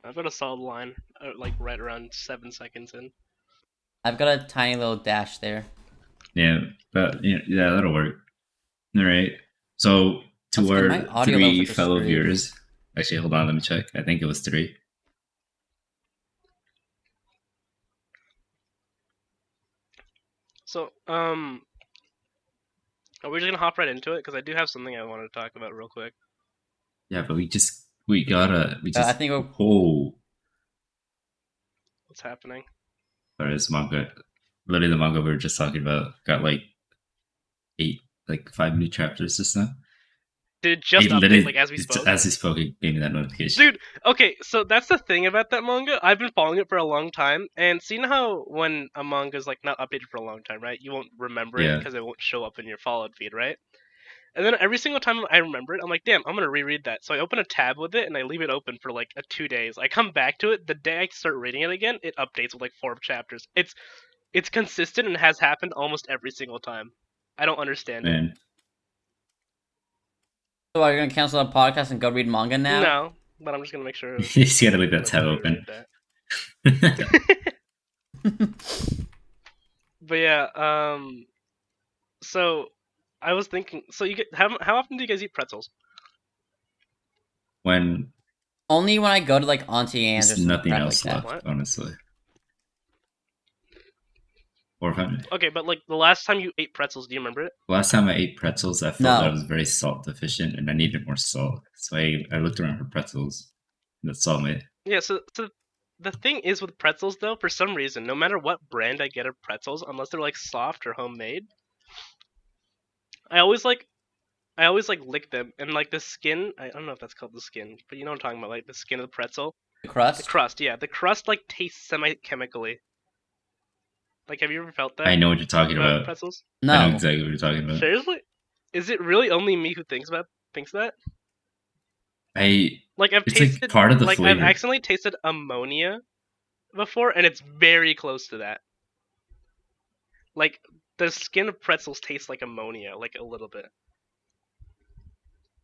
I've got a solid line, like right around 7 seconds in. I've got a tiny little dash there. Yeah, but yeah, that'll work. All right. So Once to again, my our audio levels are three just fellow screwed. viewers, actually, hold on, let me check. I think it was three. So, are we just gonna hop right into it? Because I do have something I wanted to talk about real quick. Yeah, but we I just think we're What's happening? or this manga, literally the manga we were just talking about got like eight, like 5 new chapters just now. Did it just It update, literally, like, as we spoke? as he spoke, it gave me that notification. Dude, okay, so that's the thing about that manga. I've been following it for a long time, and seen how when a manga's, like, not updated for a long time, right? You won't remember it Yeah, because it won't show up in your followed feed, right? And then every single time I remember it, I'm like, damn, I'm gonna reread that. So I open a tab with it and I leave it open for like 2 days. I come back to it the day I start reading it again. It updates with like 4 chapters. It's consistent and has happened almost every single time. I don't understand it. man. So are you gonna cancel the podcast and go read manga now? No, but I'm just gonna make sure You just gotta leave that to tab reread open. that. But yeah, so I was thinking. So you get how often do you guys eat pretzels? When Only when I go to like Auntie Anne's or there's some nothing crap like else that. left, What? honestly. Or if I'm, Okay, but like the last time you ate pretzels, do you remember it? last time I ate pretzels, I felt that I No. was very salt deficient and I needed more salt. So I looked around for pretzels. And that's all made. Yeah, so the thing is with pretzels though, for some reason, no matter what brand I get of pretzels, unless they're like soft or homemade, I always like I always like lick them and like the skin. I don't know if that's called the skin, but you know what I'm talking about, like the skin of the pretzel, The the crust? crust. Yeah, the crust like tastes semi-chemically. Like, have you ever felt I that know what you're talking about about. pretzels? I know No. exactly what you're talking about. Seriously, is it really only me who thinks that? I Like it's like part of the I've flavor. accidentally tasted ammonia before, and it's very close to that. Like the skin of pretzels tastes like ammonia, like a little bit.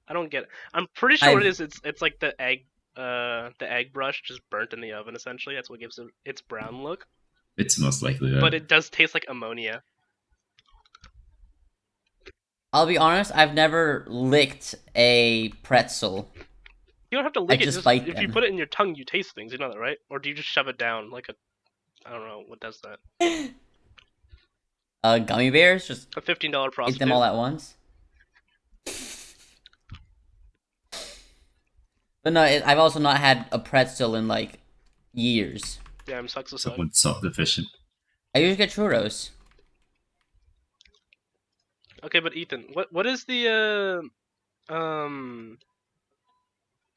I don't get it. I'm pretty sure what it I've is. It's like the egg brush just burnt in the oven. Essentially, that's what gives it its brown look. It's most likely But that. it does taste like ammonia. I'll be honest, I've never licked a pretzel. You don't have to I lick it. just Just bite if you them. put it in your tongue, you taste things. You know that, right? Or do you just shove it down like a? I don't know what does that. Gummy bears, just A $15 eat them prostitute. all at once. But no, I've also not had a pretzel in like years. Damn, sucks to suck. Someone's salt deficient. I usually get churros. Okay, but Ethan, what is the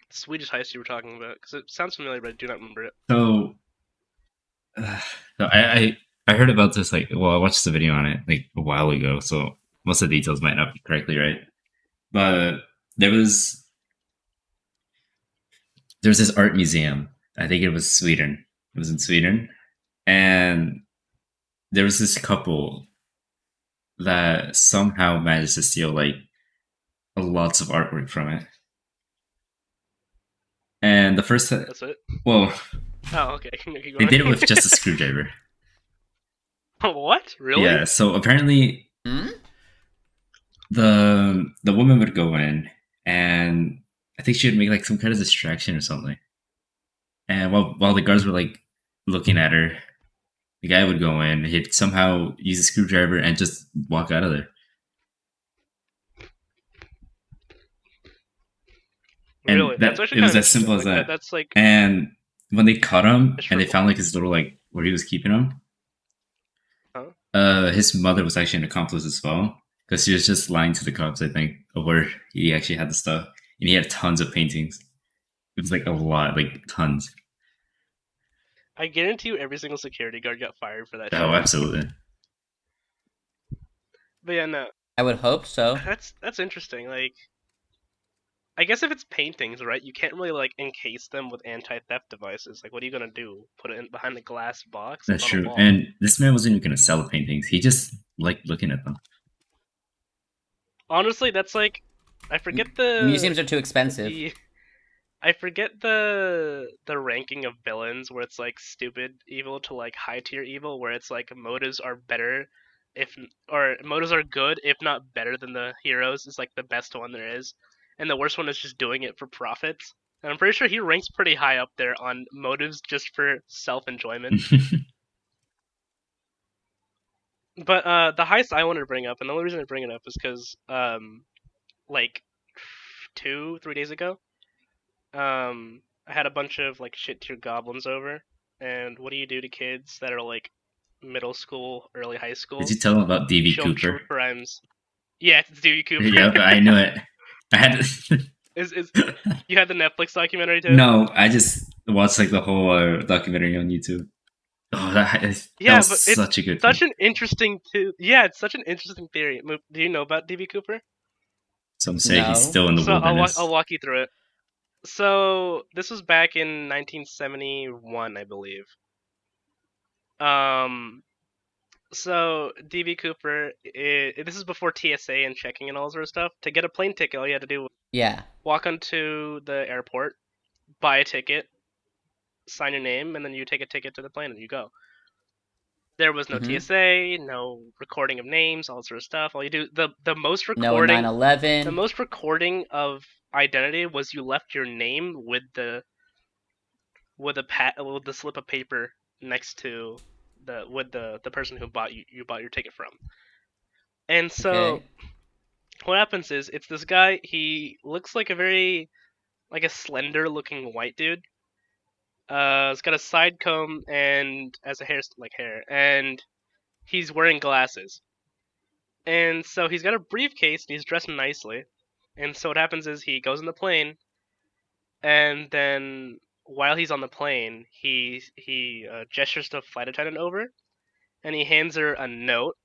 Swedish heist you were talking about? Because it sounds familiar, but I do not remember it. So, so I heard about this like I watched the video on it like a while ago, so most of the details might not be correctly right. But there was there's this art museum. I think it was Sweden. It was in Sweden, and there was this couple that somehow managed to steal like lots of artwork from it. And the first, That's it. well, Oh, okay. they did it with just a screwdriver. What? Really? Yeah. So apparently, Hmm? the woman would go in, and I think she would make like some kind of distraction or something. And while the guards were like looking at her, the guy would go in, he'd somehow use a screwdriver and just walk out of there. Really? And That's that actually it kind was of as interesting. simple as Like that. that's like And when they caught him fish and for they found blood. like his little like where he was keeping him, Huh? his mother was actually an accomplice as well because she was just lying to the cops, I think, of where he actually had the stuff, and he had tons of paintings. It was like a lot, like tons. I guarantee you, every single security guard got fired for that Oh, shit. absolutely. But yeah, no, I would hope so. that's interesting. Like, I guess if it's paintings, right, you can't really like encase them with anti-theft devices. Like, what are you gonna do? Put it in behind a glass box? That's It's on a true. wall. And this man wasn't even gonna sell the paintings. He just liked looking at them. Honestly, that's like, I forget the Museums are too expensive. the I forget the ranking of villains where it's like stupid evil to like high tier evil, where it's like motives are better if or motives are good if not better than the heroes is like the best one there is, and the worst one is just doing it for profits. And I'm pretty sure he ranks pretty high up there on motives just for self enjoyment. But the heist I wanted to bring up, and the only reason I bring it up is because like 2 3 days ago, I had a bunch of like shit tier goblins over, and what do you do to kids that are like middle school, early high Did school? you tell him about You D.B show them Cooper? truth crimes. Yeah, it's D.B Cooper. Yep, I knew it. I had to. is you had the Netflix documentary too? No, I just watched like the whole documentary on YouTube. Oh, that Yeah, was but it's such a good such thing. an interesting yeah, it's such an interesting theory. Do you know about D.B Cooper? Some say he's No. still in the So I'll wilderness. walk you through it. So this was back in 1971, I believe. Um, So DB Cooper, this is before TSA and checking and all sort of stuff. To get a plane ticket, all you had to do was Yeah. walk onto the airport, buy a ticket, sign your name, and then you take a ticket to the plane and you go. There was no Mhm. TSA, no recording of names, all sort of stuff. All you do No 9/11. the most recording of identity was you left your name with with the slip of paper next to the person who bought your ticket from. And so Okay. what happens is it's this guy. He looks like a very like a slender looking white dude. He's got a side comb and as a hair, and he's wearing glasses. And so he's got a briefcase and he's dressed nicely. And so what happens is he goes in the plane, and then while he's on the plane, he gestures to a flight attendant over, and he hands her a note.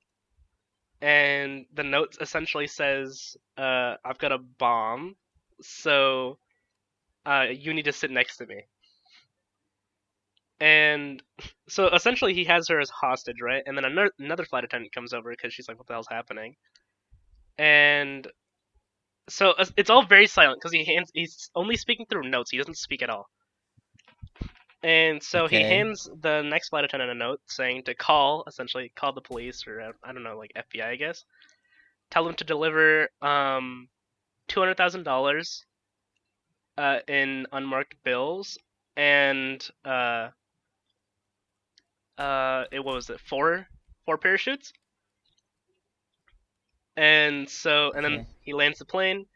And the note essentially says, "I've got a bomb, so you need to sit next to me." And so essentially, he has her as hostage, right? And then another flight attendant comes over because she's like, "What the hell's happening?" And so it's all very silent because he's only speaking through notes. He doesn't speak at all. And so he Okay. hands the next flight attendant a note saying to call, essentially call the police or I don't know, like FBI, I guess. Tell them to deliver $200,000 in unmarked bills and it what was it four parachutes. And then Okay. he lands the plane,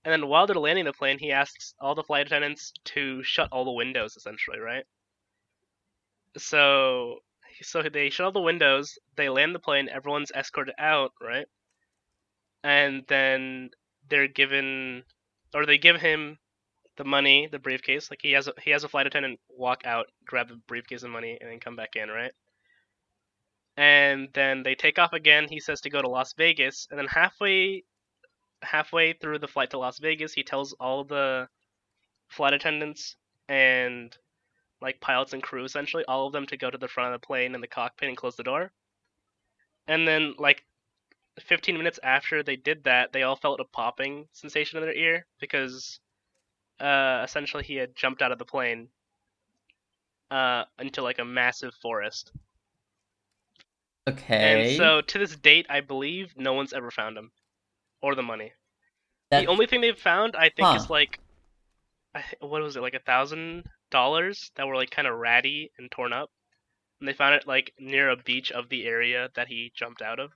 and then while they're landing the plane he asks all the flight attendants to shut all the windows, essentially, right? So so they shut all the windows, they land the plane, everyone's escorted out, right? And then they're given or they give him the money, the briefcase. Like he has a flight attendant walk out, grab the briefcase and money, and then come back in, right? And then they take off again. He says to go to Las Vegas, and then halfway through the flight to Las Vegas, he tells all the flight attendants and like pilots and crew, essentially all of them, to go to the front of the plane in the cockpit and close the door. And then like 15 minutes after they did that, they all felt a popping sensation in their ear because essentially he had jumped out of the plane into like a massive forest. And Okay. so to this date, I believe no one's ever found him or the money. The That's only thing they've found, I think, is huh. like what was it, like $1,000 that were like kind of ratty and torn up, and they found it like near a beach of the area that he jumped out of.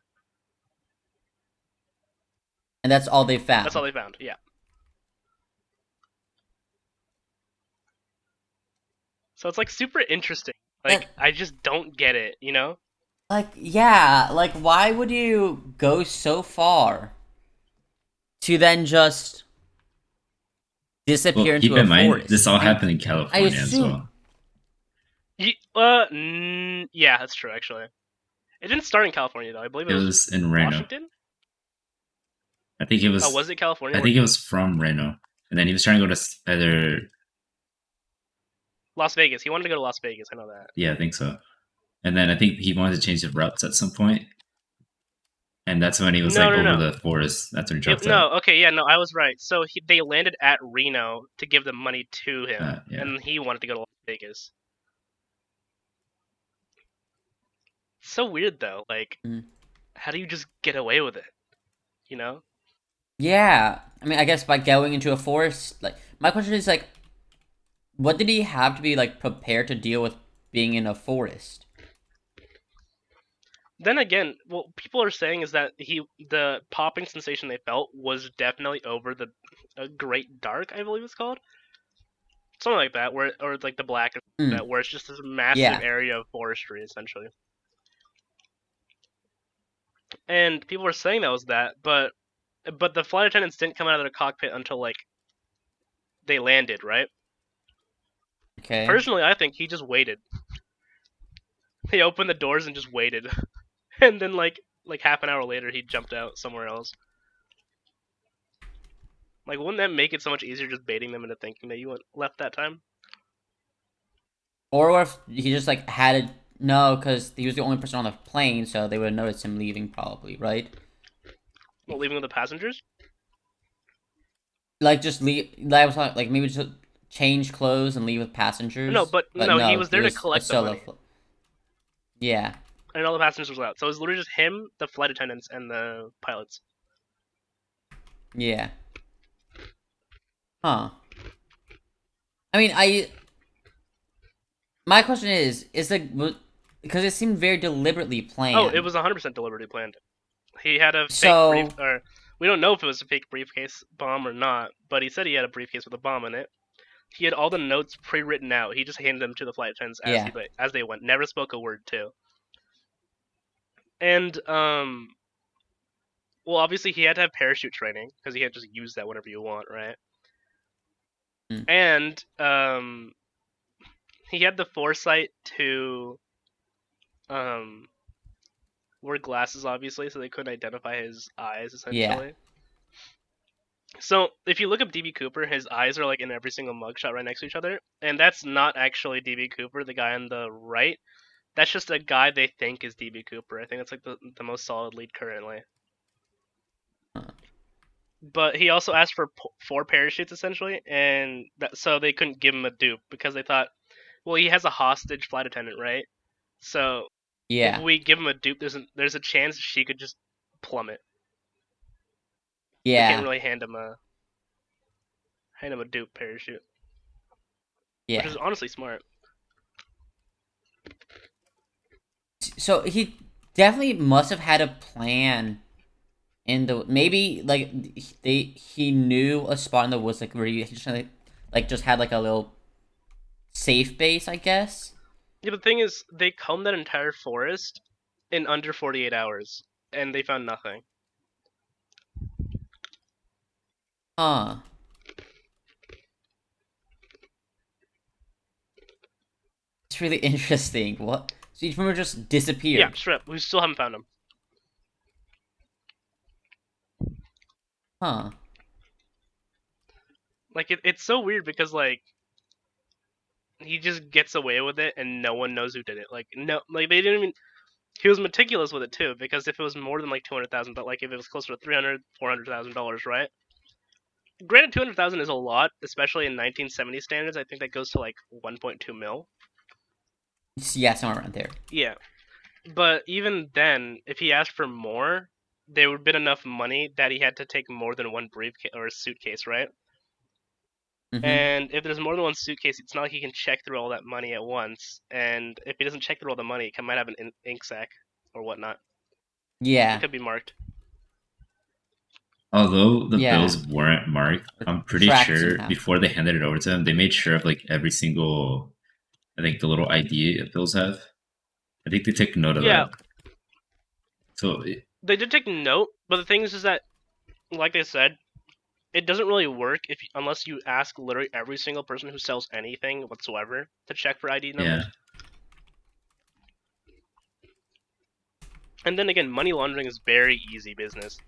And that's all they That's all found. they found. Yeah. So it's like super interesting. Like That I just don't get it, you know? like yeah, like why would you go so far to then just Well, disappear into keep a in mind this forest? all happened in I California as assume well. Yeah, that's true. Actually, it didn't start in California though. I believe it It was was in Reno. Washington. I think it Oh, was. was it California? I Where think it was from Reno, and then he was trying to go to either. Las Vegas. He wanted to go to Las Vegas. I know that. Yeah, I think so. And then I think he wanted to change the routes at some point, and that's when he was No, like no, over no. the forest. That's when he dropped out. No, okay, yeah, no, I was right. So they landed at Reno to give the money to him, Yeah. and he wanted to go to Las Vegas. It's so weird though. Like, Mm. how do you just get away with it? You know? Yeah, I mean, I guess by going into a forest, like my question is like, what did he have to be like prepared to deal with being in a forest? Then again, what people are saying is that the popping sensation they felt was definitely over the Great Dark, I believe it's called, something like that, where or like the Black, Mm. that where it's just this massive Yeah, area of forestry essentially. And people were saying that was that, but the flight attendants didn't come out of their cockpit until like they landed, right? okay. Personally, I think he just waited. He opened the doors and just waited, and then like half an hour later, he jumped out somewhere else. Like, wouldn't that make it so much easier just baiting them into thinking that you went left that time? Or what if he just like had it? No, because he was the only person on the plane, so they would have noticed him leaving, probably, right? Well, leaving with the passengers? Like just leave. Like, I was like maybe just change clothes and leave with No, passengers. but But no, he no, was it there to was a collect the solo. money, Yeah, and all the passengers were out. So it was literally just him, the flight attendants, and the pilots. yeah. Huh. I mean, I. My question is like, because it seemed very deliberately Oh, it planned. was 100% deliberately planned. He had a fake brief, So or we don't know if it was a fake briefcase bomb or not, but he said he had a briefcase with a bomb in it. He had all the notes pre-written out. He just handed them to the flight attendants yeah, as they went. Never spoke a word too. And well, obviously he had to have parachute training because he can't just use that whenever you want, right? mm, And he had the foresight to um wear glasses, obviously, so they couldn't identify his eyes, yeah. essentially. So if you look up DB Cooper, his eyes are like in every single mugshot right next to each other, and that's not actually DB Cooper, the guy on the right. That's just a guy they think is DB Cooper. I think that's like the most solid lead currently. Huh. But he also asked for four parachutes essentially, and so they couldn't give him a dupe because they thought, well, he has a hostage flight attendant, right? So if Yeah, we give him a dupe, there's a chance she could just plummet. We can't yeah, really hand him a dupe parachute, which yeah. is honestly smart. So he definitely must have had a plan in the maybe like he knew a spot in the woods like where he just like just had like a little safe base, I guess. Yeah, but the thing is, they combed that entire forest in under 48 hours, and they found nothing. Huh. It's really interesting. What? So each member just Yeah, disappeared. straight up, we still haven't found him. Huh. Like it's so weird because like he just gets away with it, and no one knows who did it. Like no, like they didn't even. He was meticulous with it too, because if it was more than like 200,000, but like if it was closer to 300, $400,000, right? Granted, 200,000 is a lot, especially in 1970 standards. I think that goes to like 1.2 mil. Yeah, somewhere around there. Yeah, but even then, if he asked for more, there would have been enough money that he had to take more than one briefcase or suitcase, right? Mm-hmm. And if there's more than one suitcase, it's not like he can check through all that money at once. And if he doesn't check through all the money, he might have an ink sac or whatnot. It Yeah. could be marked. Although the Yeah. bills weren't marked, Or I'm pretty tracked sure somehow. before they handed it over to him, they made sure of like every single, I think the little ID bills have. I think they took note of Yeah, that. So they did take note, but the thing is that, like I said, it doesn't really work if unless you ask literally every single person who sells anything whatsoever to check for ID yeah, numbers. And then again, money laundering is very easy business.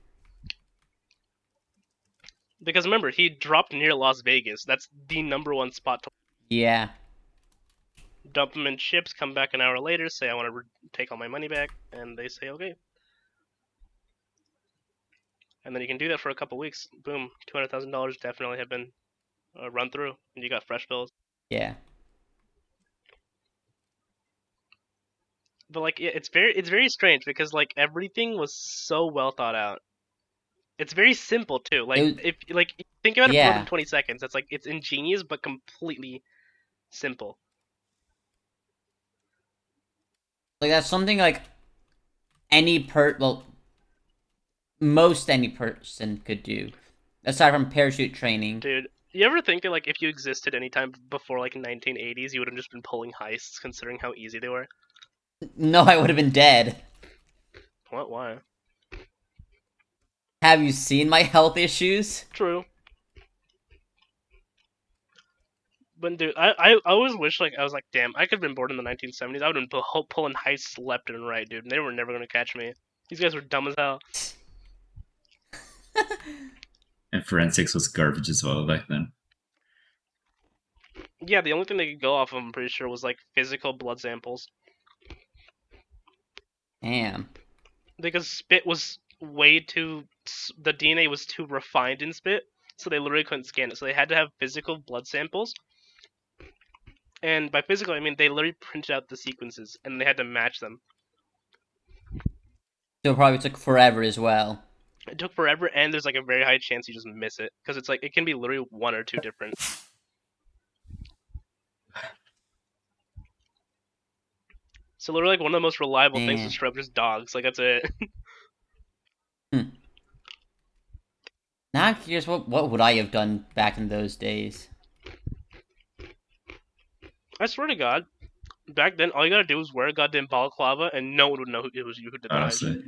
Because remember, he dropped near Las Vegas. That's the number one spot to Yeah. dump them in ships, come back an hour later, say I want to take all my money back, and they say okay. and then you can do that for a couple weeks. Boom, $200,000 definitely have been run through, and you got fresh bills. Yeah. But like, yeah, it's very strange because like everything was so well thought out. It's very simple too. It Like was, if like think about it for more than yeah. 20 seconds. It's like it's ingenious but completely simple. Like that's something like most any person could do, aside from parachute training. Dude, you ever think that like if you existed anytime before like 1980s, you would have just been pulling heists considering how easy they were? No, I would have been dead. What? Why? Have you seen my health issues? True. But dude, I always wish like I was like, damn, I could have been born in the 1970s. I would have been pulling heists left and right, dude. And they were never gonna catch me. These guys were dumb as hell. And forensics was garbage as well back then. Yeah, the only thing they could go off of, I'm pretty sure, was like physical blood samples Damn. because spit was way too. The DNA was too refined in spit, so they literally couldn't scan it. So they had to have physical blood samples. And by physical, I mean they literally printed out the sequences and they had to match them. So it probably took forever as well. It took forever, and there's like a very high chance you just miss it because it's like it can be literally one or two different. So literally, like one of the most reliable things is scrub just dogs. Like that's it. Now I'm curious, what would I have done back in those days? I swear to God, back then all you gotta do was wear a goddamn balaclava, and no one would know it was you who did the heist. Honestly,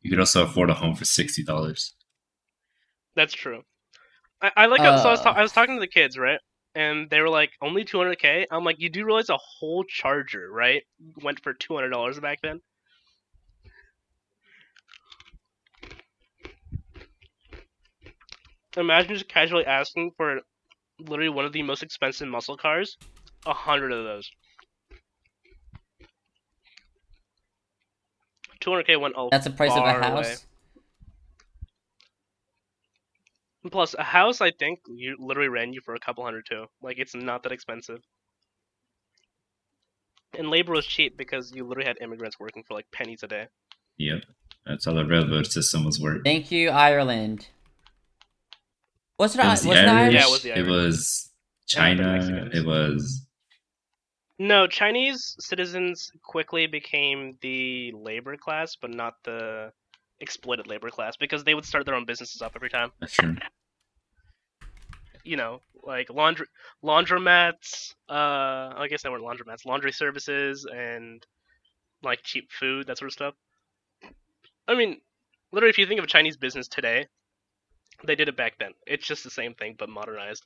you could also afford a home for $60. That's true. I like how, so I was talking to the kids, right? And they were like, only 200K. I'm like, you do realize a whole charger, right, went for $200 back then? Imagine just casually asking for literally one of the most expensive muscle cars, 100 of those. 200K went a That's the price of a far house. away. Plus, a house, I think, you literally ran you for a couple hundred too. Like, it's not that expensive. And labor was cheap because you literally had immigrants working for like pennies a day. Yep, that's how the railroad system was worked. Thank you, Ireland. Was it? It was the Wasn't Irish. Yeah, it was the It Irish. was And the China. Mexicans. It was No, Chinese citizens quickly became the labor class, but not the exploited labor class because they would start their own businesses up every time. that's true. You know, like laundromats. I guess they weren't laundromats. Laundry services and like cheap food, that sort of stuff. I mean, literally, if you think of a Chinese business today, they did it back then. It's just the same thing but modernized.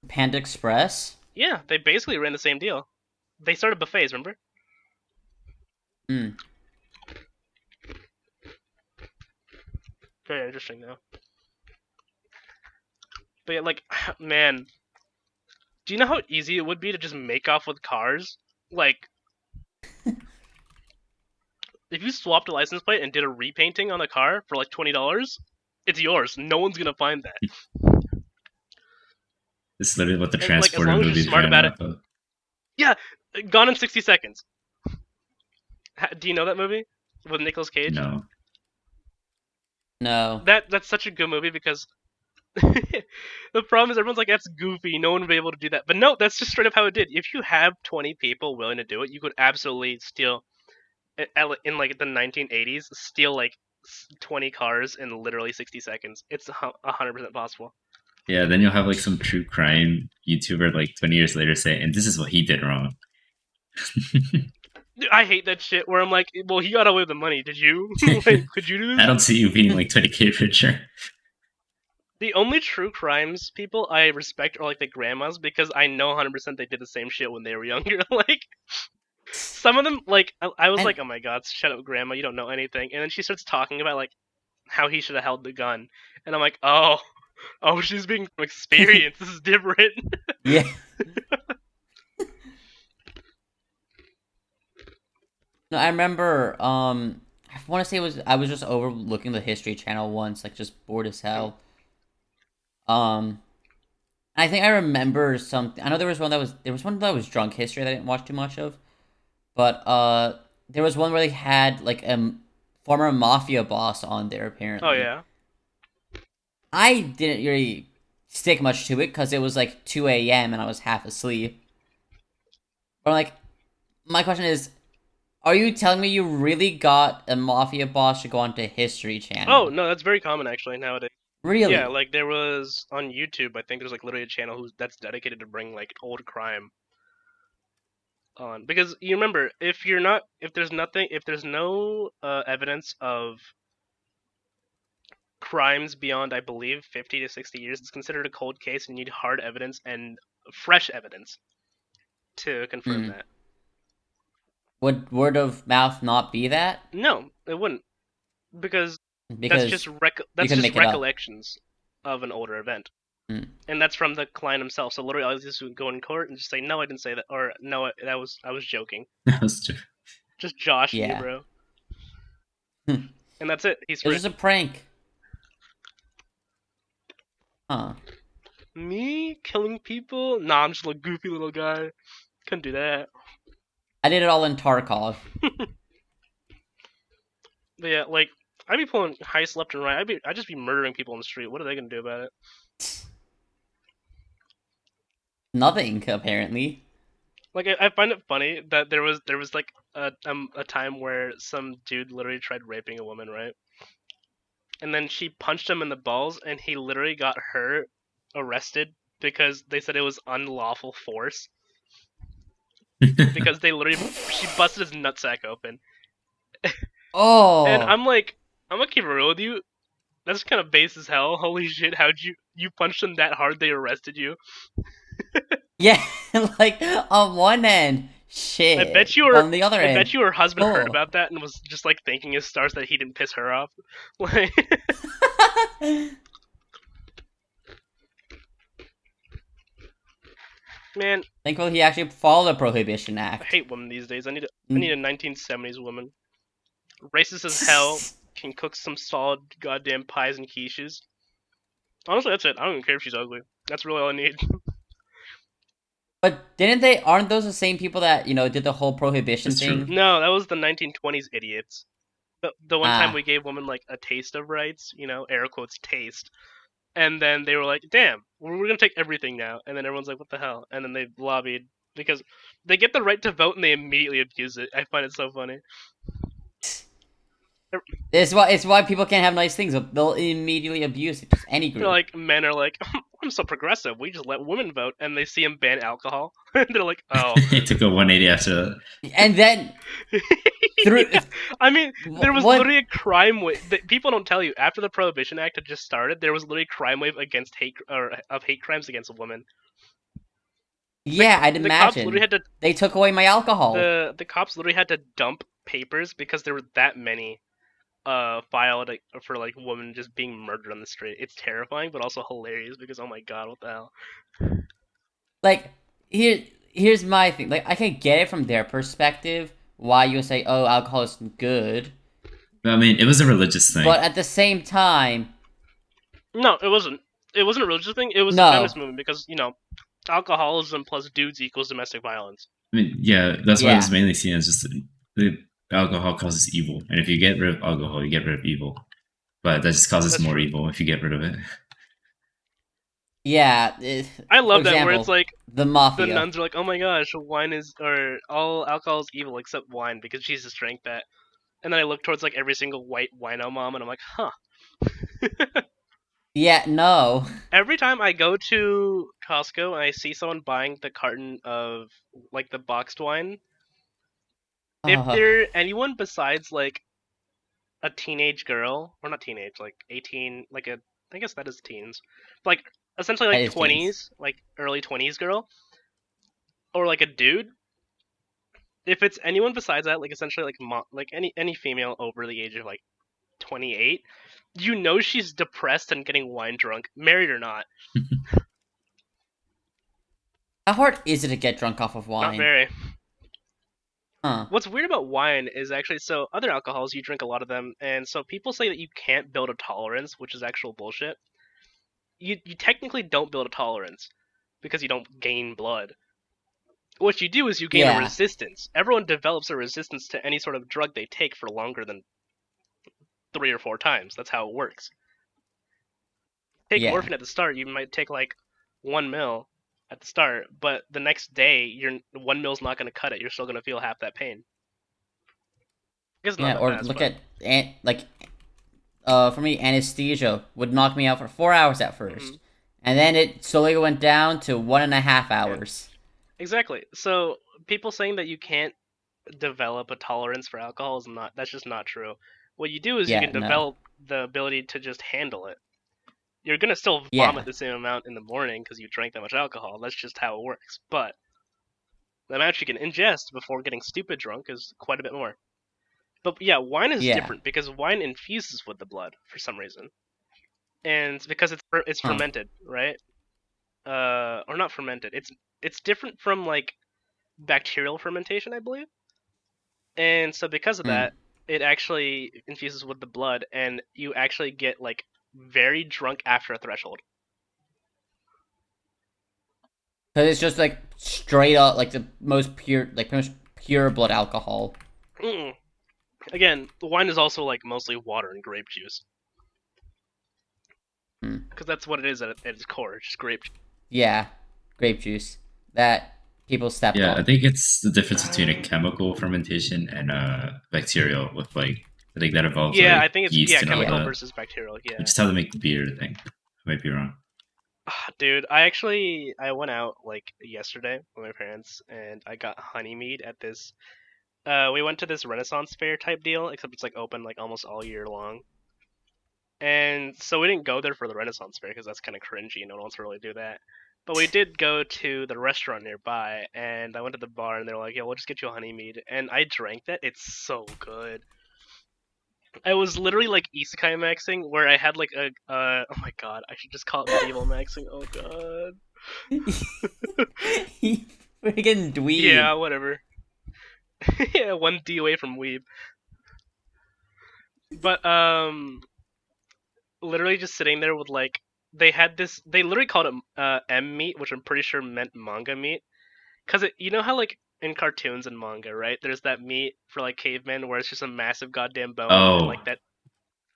Panda Express? Yeah, they basically ran the same deal. They started buffets, remember? Hmm. Very interesting, though. But yeah, like, man, do you know how easy it would be to just make off with cars? Like, if you swapped a license plate and did a repainting on a car for like $20, it's yours. No one's gonna find that. This is literally what the And like, as transporter long as you're movies smart ran about it, off of. yeah, Gone in 60 Seconds. Do you know that movie with Nicolas Cage? No, No. That's such a good movie because the problem is everyone's like, that's goofy. No one would be able to do that. But no, that's just straight up how it did. If you have 20 people willing to do it, you could absolutely steal in like the 1980s, steal like 20 cars in literally 60 seconds. It's 100% possible. yeah. Then you'll have like some true crime YouTuber like 20 years later say, "And this is what he did wrong." Dude, I hate that shit where I'm like, well, he got away with the money. Did you? Like, could you do this? I don't see you being like 20K richer. The only true crimes people I respect are like the grandmas because I know 100% they did the same shit when they were younger. Like, some of them, like, I was And- like, oh my god, shut up, grandma, you don't know anything. And then she starts talking about like how he should have held the gun, and I'm like, oh, she's being from experience. This is different. Yeah. No, I remember. I want to say I was just overlooking the History Channel once, like just bored as Hmm. hell. Um, I think I remember something. I know there was one that was drunk history that I didn't watch too much of, but there was one where they had like a former mafia boss on there apparently. Oh yeah. I didn't really stick much to it because it was like 2 a.m. and I was half asleep. But like, my question is, are you telling me you really got a mafia boss to go onto History Oh Channel? no, that's very common actually nowadays. Yeah, Really? like there was on YouTube. I think there's like literally a channel that's dedicated to bring like old crime on because you remember if there's no evidence of crimes beyond I believe 50 to 60 years, it's considered a cold case and you need hard evidence and fresh evidence to confirm Hmm. that. Would word of mouth not be that? No, it wouldn't because Because you that's can just make it up. recollections of an older event. Hmm. And that's from the client himself. So literally, I was just go in court and just say, "No, I didn't say that," or "No, I was joking." That was true. Just joshing you, Yeah. bro. Hmm. And that's it. He's It was free. just a prank. Huh. Me killing people? Nah, I'm just a goofy little guy. Couldn't do that. I did it all in Tarkov. But yeah, like I'd be pulling heists left and right. I'd just be murdering people on the street. What are they gonna do about it? Nothing, apparently. Like I find it funny that there was like a time where some dude literally tried raping a woman, right? And then she punched him in the balls, and he literally got her arrested because they said it was unlawful force because they literally she busted his nutsack open, and Oh! I'm gonna keep it real with you. That's kind of base as hell. Holy shit! How'd you punched them that hard they arrested you? Yeah, like, on one end, shit. But on the other I bet end, you her husband heard oh. about that and was just like thanking his stars that he didn't piss her off. Like, man, Thankfully, he actually followed the Prohibition I Act. hate women these days. I need a 1970s woman. Racist as hell, can cook some solid goddamn pies and quiches. Honestly, that's it. I don't even care if she's ugly. That's really all I need. But didn't they? Aren't those the same people that did the whole Prohibition That's true. thing? No, that was the 1920s idiots. The one time Ah, we gave women like a taste of rights, air quotes taste, and then they were like, "Damn, we're gonna take everything now," and then everyone's like, "What the hell?" And then they lobbied because they get the right to vote and they immediately abuse it. I find it so funny. it's why people can't have nice things. They'll immediately abuse it. Just any They're group. like, men are like, "I'm so progressive. We just let women vote," and they see him ban alcohol, and they're like, "Oh." It took a 180 after that. And then through Yeah, I mean, there was what? literally a crime wave. People don't tell you after the Prohibition Act had just started. There was literally a crime wave against hate crimes against women. Yeah, I'd The cops literally imagine they took away my alcohol. the cops literally had to dump papers because there were that many filed for like women just being murdered on the street. It's terrifying, but also hilarious because oh my god, what the hell? Like, here's my thing. Like, I can get it from their perspective why you would say, "Oh, alcohol is good," But, I mean, it was a religious thing. but at the same time, No, it wasn't. It wasn't a religious thing. It was a no. feminist movement because alcoholism plus dudes equals domestic violence. I mean, yeah, that's why it was Yeah, mainly seen as just the alcohol causes evil, and if you get rid of alcohol, you get rid of evil. But that just causes That's more true. evil if you get rid of it. yeah. I For love that where it's example, like the the mafia. nuns are like, "Oh my gosh, wine is or all alcohol is evil except wine because Jesus drank that." And then I look towards like every single white wino mom, and I'm like, "Huh." Yeah, no. Every time I go to Costco and I see someone buying the carton of like the boxed wine, if Uh, they're anyone besides like a teenage girl, or not teenage, like 18, like a I guess that is teens, like essentially that like is teens. 20s, like early 20s girl, or like a dude, if it's anyone besides that, like essentially like like any female over the age of like 28, you know she's depressed and getting wine drunk, married or not. How hard is it to get drunk off of Not wine? very. Huh. What's weird about wine is actually so other alcohols you drink a lot of them, and so people say that you can't build a tolerance, which is actual bullshit. You technically don't build a tolerance because you don't gain blood. What you do is you gain a Yeah. resistance. Everyone develops a resistance to any sort of drug they take for longer than 3 or 4 times. That's how it works. Take Yeah. morphine at the start, you might take like 1 mil at the start, but the next day, your 1 mil's not going to cut it. You're still going to feel half that pain. I guess not Yeah. that Or fast, look but at like for me, anesthesia would knock me out for 4 hours at mhm. first, and then it slowly went down to 1.5 Yeah, hours. exactly. So people saying that you can't develop a tolerance for alcohol is not. That's just not true. What you do is you Yeah. can No. develop the ability to just handle it. You're gonna still vomit Yeah. the same amount in the morning because you drank that much alcohol. That's just how it works. But the amount you can ingest before getting stupid drunk is quite a bit more. But yeah, wine is Yeah. different because wine infuses with the blood for some reason, and because it's Huh. fermented, right? Or not fermented. It's different from like bacterial fermentation, I believe. And so because of Hmm. that, it actually infuses with the blood, and you actually get like very drunk after a threshold. Because it's just like straight up, like the most pure, like pretty much pure blood alcohol. Mm. Again, the wine is also like mostly water and grape juice, Hmm. because that's what it is at its core, just grape juice. Yeah. Grape juice that people stepped Yeah, I on. think it's the difference between a chemical fermentation and a bacterial with like I think that involves Yeah, I like think it's yeast and all Yeah. chemical that. versus bacterial. Which Yeah, is how they make the beer, I think. I might be wrong. dude, I went out like yesterday with my parents, and I got honey mead at this. We went to this Renaissance fair type deal, except it's like open like almost all year long. And so we didn't go there for the Renaissance fair because that's kind of cringy. No one wants to really do that. But we did go to the restaurant nearby, and I went to the bar, and they were like, "Yeah, we'll just get you a honey mead." And I drank that. It's so good. I was literally like isekai maxing, where I had like oh my god, I should just call it medieval maxing. Oh god. He freaking dweeb. Yeah, whatever. Yeah, one D away from weeb. But literally just sitting there with like they had this. They literally called it M meat, which I'm pretty sure meant manga meat. Cause you know how like in cartoons and manga, right? There's that meat for like cavemen where it's just a massive goddamn bone and Oh, like that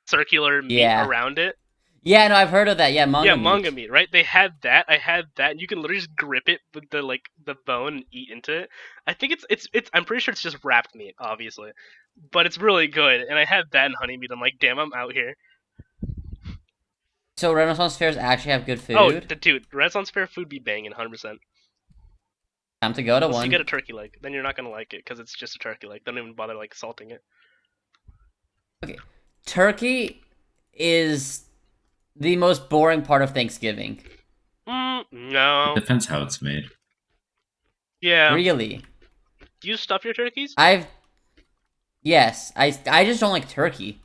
circular meat Yeah. around it. Yeah, no, I've heard of that. Yeah, Yeah, manga manga meat. meat, right? They had that. I had that, and you can literally just grip it with the like the bone and eat into it. I think it's. I'm pretty sure it's just wrapped meat, obviously, but it's really good. And I had that and honey meat. I'm like, damn, I'm out here. So Renaissance fairs actually have good Oh, food. dude, Renaissance fair food be banging, 100%. Time to go to Unless you get one. a turkey leg, then you're not gonna like it because it's just a turkey leg. Don't even bother like salting it. Okay. Turkey is the most boring part of Thanksgiving. it No. depends how it's made. Yeah. Really. Do you stuff your turkeys? I've yes, I just don't like turkey.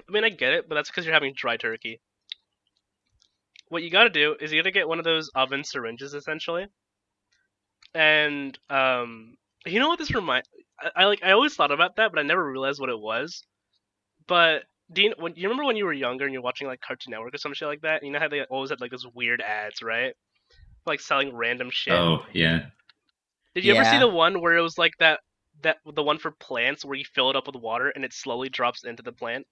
I mean, I get it, but that's because you're having dry turkey. What you gotta do is you gotta get one of those oven syringes, essentially. And you know what this remind? I like. I always thought about that, but I never realized what it was. But Dean, when you remember when you were younger and you're watching like Cartoon Network or some shit like that, you know how they always had like those weird ads, right? Like selling random shit. Oh, yeah. Did you ever see Yeah. the one where it was like that the one for plants where you fill it up with water and it slowly drops into the plant?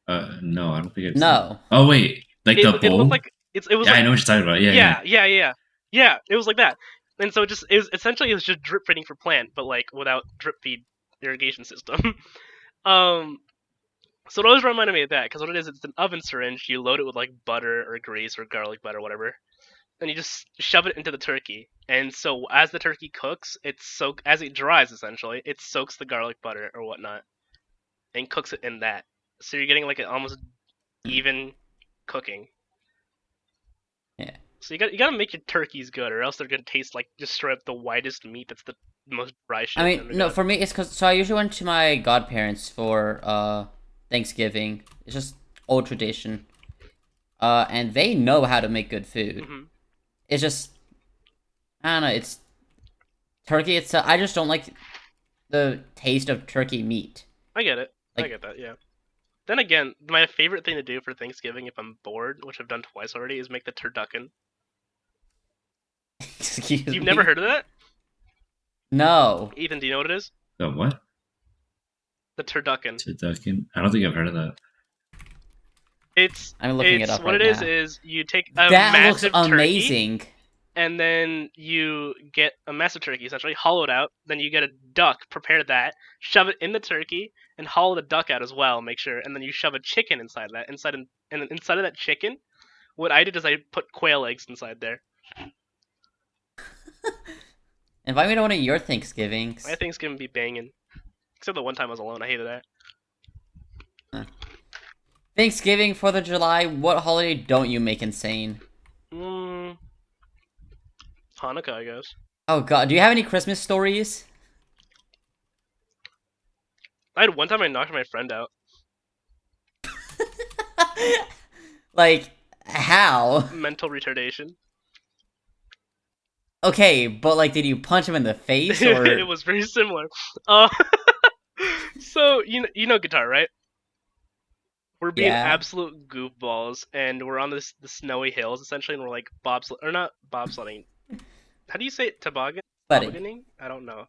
No, I don't think I've seen that. No. Oh, wait. Like the It looked bowl? like it was Yeah, I like know what you're talking about. Yeah, yeah. yeah. It was like that, and so it was essentially it was just drip feeding for plant, but like without drip feed irrigation system. um, so it always reminded me of that because what it is, it's an oven syringe. You load it with like butter or grease or garlic butter, whatever, and you just shove it into the turkey. And so as the turkey cooks, as it dries essentially, it soaks the garlic butter or whatnot and cooks it in that. So you're getting like an almost even cooking. Yeah. So you gotta make your turkeys good, or else they're gonna taste like just straight up the whitest meat. That's the most dry I shit mean, known to no, God. for me it's cuz so I usually went to my godparents for Thanksgiving. It's just old tradition. And they know how to make good food. Hmm. It's just I don't know, it's turkey itself. I just don't like the taste of turkey meat. I get it. I Like, get that. Yeah. Then again, my favorite thing to do for Thanksgiving if I'm bored, which I've done twice already, is make the turducken. excuse You've never me. heard of that? No. Ethan, do you know what it is? The what? The turducken. Turducken? I don't think I've heard of that. I'm looking it up What right it now. is you take a That looks massive turkey amazing. and then you get a massive turkey essentially hollowed out. Then you get a duck, prepare that, shove it in the turkey, and hollow the duck out as well. Make sure, and then you shove a chicken inside that. And inside of that chicken, what I did is I put quail eggs inside there. Invite me to one of your My Thanksgivings. Thanksgiving be banging. Except the one time I was alone, I hated that. Thanksgiving, 4th of July, what holiday don't you make insane? Hanukkah, I guess. Oh god, do you have any Christmas stories? I had one time I knocked my friend out. Like, how? Mental retardation. Okay, but like, did you punch him in the face, or? It was very similar. Uh, so you know guitar, right? We're being Yeah. absolute goofballs, and we're on the snowy hills essentially, and we're like or not bobsledding. How do you say it? Sledding. Tobogganing? I don't know.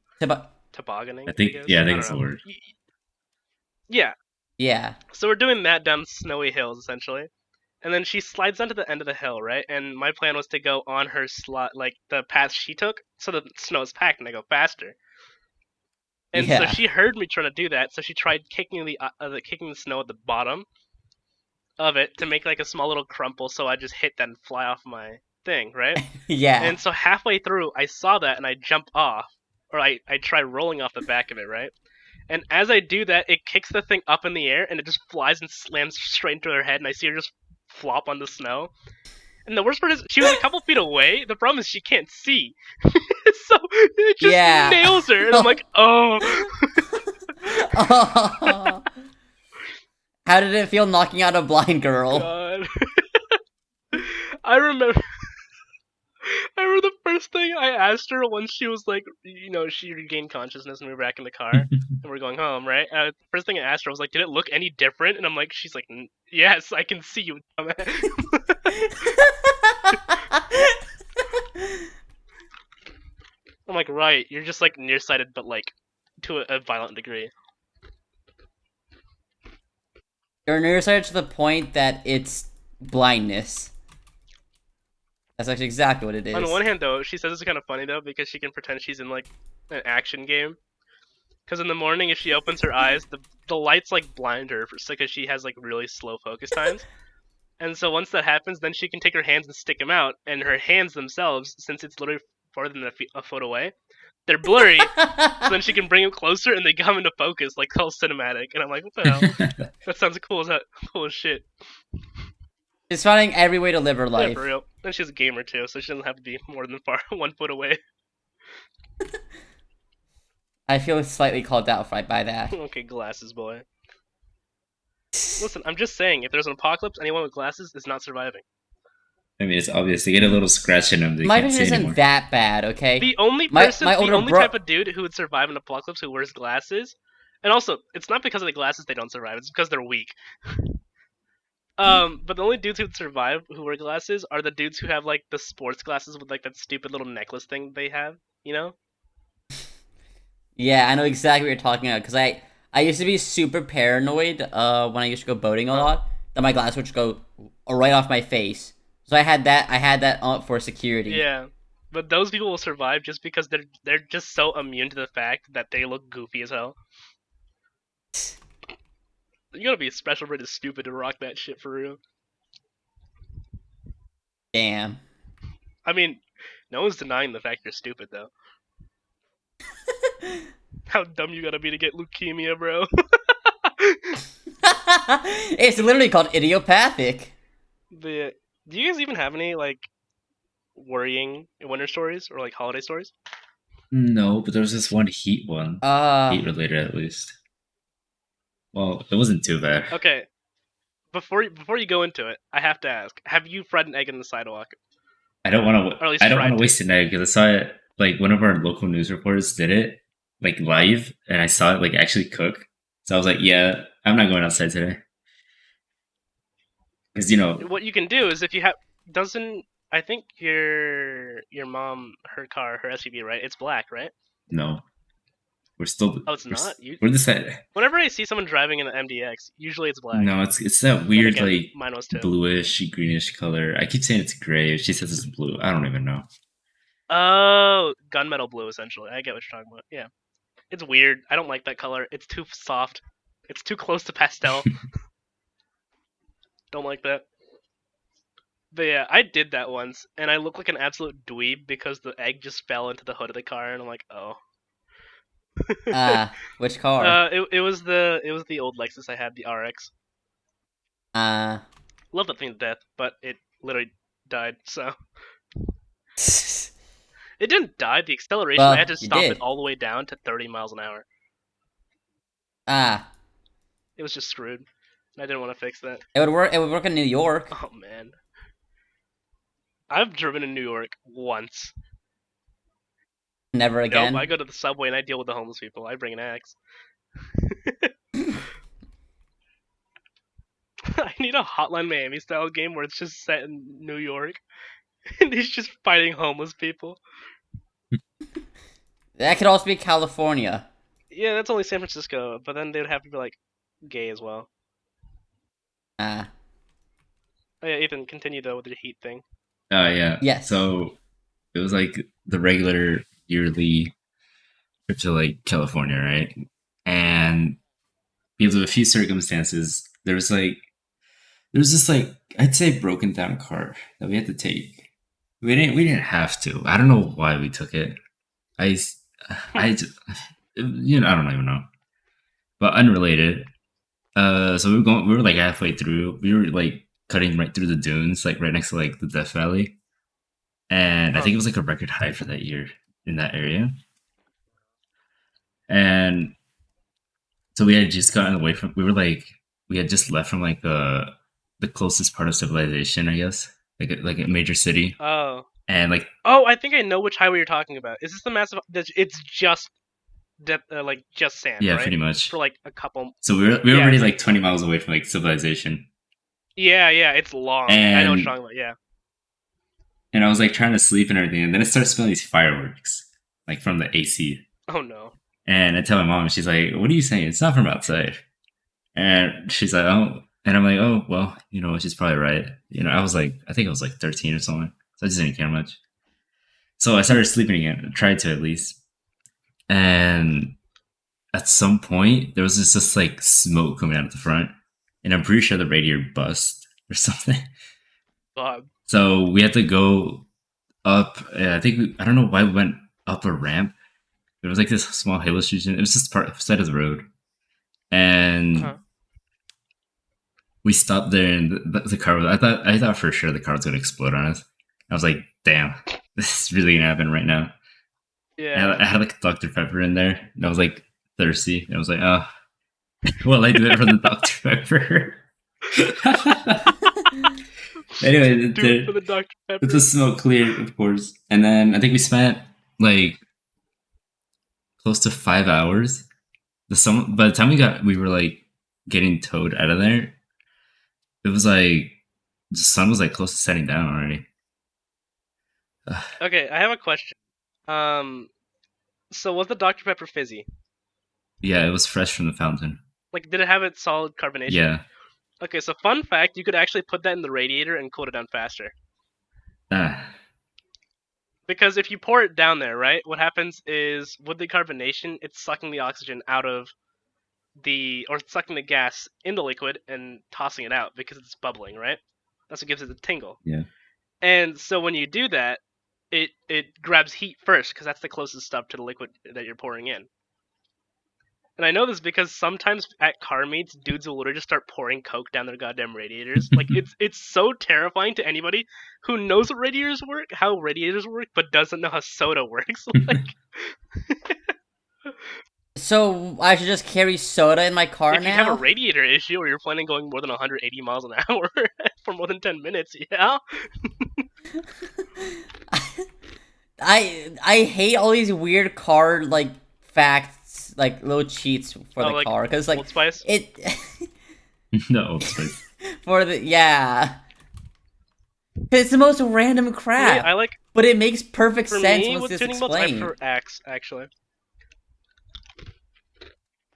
Tobogganing. I think, guess? yeah, I think don't it's the know. word. Yeah. Yeah. So we're doing that down snowy hills essentially, and then she slides onto the end of the hill, right? And my plan was to go on her slot, like the path she took, so the snow is packed and I go faster. And so Yeah. she heard me trying to do that, so she tried kicking kicking the snow at the bottom of it to make like a small little crumple, so I just hit that and fly off my thing, right? Yeah. And so halfway through, I saw that and I jump off, or I try rolling off the back of it, right? And as I do that, it kicks the thing up in the air and it just flies and slams straight into her head, and I see her just flop on the snow. And the worst part is, she was a couple feet away. The problem is she can't see, so it just Yeah. nails her, and I'm like, oh. Oh. How did it feel knocking out a blind girl? God. I remember. I remember the first thing I asked her once she was like, she regained consciousness and we were back in the car and we're going home, right? The first thing I asked her was like, "Did it look any different?" And I'm like, she's like, "Yes, I can see you." I'm like, right, you're just like nearsighted, but like to a violent degree. You're nearsighted to the point that it's blindness. That's actually exactly what it is. On one hand, though, she says it's kind of funny though because she can pretend she's in like an action game. Because in the morning, if she opens her eyes, the lights like blind her because she has like really slow focus times. And so once that happens, then she can take her hands and stick them out, and her hands themselves, since it's literally farther than a foot away, they're blurry. So then she can bring them closer, and they come into focus like all cinematic. And I'm like, what the hell? That sounds cool as shit. She's finding every way to live her Yeah, life. for real. And she's a gamer too, so she doesn't have to be more than 1 foot away. I feel slightly called out by that. Okay, glasses boy. Listen, I'm just saying, if there's an apocalypse, anyone with glasses is not surviving. I mean, it's obvious. They get a little scratch in them. They My can't vision see isn't anymore. that bad, okay? The only My person, the older only bro- type of dude who would survive an apocalypse who wears glasses, and also, it's not because of the glasses they don't survive, it's because they're weak. But the only dudes who would survive who wear glasses are the dudes who have like the sports glasses with like that stupid little necklace thing they have, you know? Yeah, I know exactly what you're talking about, because I used to be super paranoid when I used to go boating a lot, that my glass would go right off my face. So I had that for security. Yeah. But those people will survive just because they're just so immune to the fact that they look goofy as hell. You gotta be special pretty stupid to rock that shit for real. Damn. I mean, no one's denying the fact you're stupid though. How dumb you gotta be to get leukemia, bro. It's literally called idiopathic. Do you guys even have any like worrying winter stories or like holiday stories? No, but there was this one heat one. Heat related, at least. Well, it wasn't too bad. Okay. Before you go into it, I have to ask: have you fried an egg in the sidewalk? I don't want Or at least to. I don't tried want to waste an egg because I saw it. Like one of our local news reporters did it like live, and I saw it like actually cook. So I was like, yeah, I'm not going outside today because What you can do is if you have doesn't I think your mom her car her SUV right? It's black, right? no, we're still Oh, it's not. we're the same. Whenever I see someone driving in the MDX, usually it's black. No, it's that And weird again, like mine was too. bluish greenish color. I keep saying it's gray. She says it's blue. I don't even know. Oh, gunmetal blue essentially. I get what you're talking about. Yeah, it's weird. I don't like that color. It's too soft. It's too close to pastel. Don't like that. But yeah, I did that once, and I look like an absolute dweeb because the egg just fell into the hood of the car, and I'm like, oh. Which car? It was the old Lexus I had, the RX. Uh, Love that thing to death, but it literally died. So it didn't die. The acceleration, I had well, to you stop it did. all the way down to 30 miles an hour. Ah, It was just screwed. I didn't want to fix that. it would work. It would work in New York. Oh man, I've driven in New York once. Never Nope, I again. go to the subway and I deal with the homeless people. I bring an axe. I need a Hotline Miami style game where it's just set in New York and he's just fighting homeless people. That could also be California. Yeah, that's only San Francisco, but then they would have to be like gay as well. Ah, Oh yeah, Ethan, continue though with the heat thing. Oh yeah. yes. So it was like the regular yearly trip to like California, right? And because of a few circumstances, there was this like I'd say broken down car that we had to take. We didn't have to. I don't know why we took it. I I just, I don't even know. But unrelated. So we were like halfway through. We were like cutting right through the dunes, like right next to like the Death Valley. And I Huh. think it was like a record high for that year in that area. And so we had just gotten away from. We had just left from like the closest part of civilization, I guess, like a major city, Oh. and like Oh, I think I know which highway you're talking about. Is this the massive? It's just like just sand, yeah, right? pretty For much. like a couple. So we were Yeah, already it's like 20 miles away from like civilization, yeah. It's long. I know what you're and talking about. Yeah. I was like trying to sleep and everything, and then it starts smelling these fireworks like from the AC. Oh no. And I tell my mom, she's like, "What are you saying? It's not from outside." And she's like, "Oh," and I'm like, "Oh, well, she's probably right." I think I was like 13 or something, so I just didn't care much. So I started sleeping again, tried to at least. And at some point, there was just like smoke coming out of the front, and I'm pretty sure the radiator bust or something. God. So we had to go up. I don't know why we went up a ramp. There was like this small hill station. It was just part side of the road, and Huh. we stopped there, and the car was. I thought for sure the car was gonna explode on us. I was like, "Damn, this is really gonna happen right now." And Yeah. I had like Dr Pepper in there, and I was like thirsty, and I was like, "Oh, well, I do it for the Dr Pepper." Anyway, Do it for the Dr the Pepper. smoke cleared, of course, and then I think we spent like close to 5 hours. By the time we were like getting towed out of there, it was like the sun was like close to setting down already. Okay, I have a question. Um, so was the Dr Pepper fizzy? Yeah, it was fresh from the fountain. Like, did it have its solid carbonation? Yeah. Okay, so fun fact, you could actually put that in the radiator and cool it down faster. Ah, Because if you pour it down there, right, what happens is with the carbonation, it's sucking the oxygen out of or sucking the gas in the liquid and tossing it out because it's bubbling, right? That's what gives it the tingle. yeah. And so when you do that, it grabs heat first because that's the closest stuff to the liquid that you're pouring in. And I know this because sometimes at car meets, dudes will literally just start pouring coke down their goddamn radiators. Like it's so terrifying to anybody who knows what how radiators work, but doesn't know how soda works. Like So I should just carry soda in my car if you have a now? radiator issue or you're planning going more than 180 miles an hour for more than 10 minutes, yeah. I hate all these weird car like facts, like little cheats for Oh, the like car, because like Old Spice. it The Old Spice. for the yeah. It's the most random For me, I crap, like. but it makes perfect For sense me, once with it's tuning bolts, I explained. prefer Axe actually.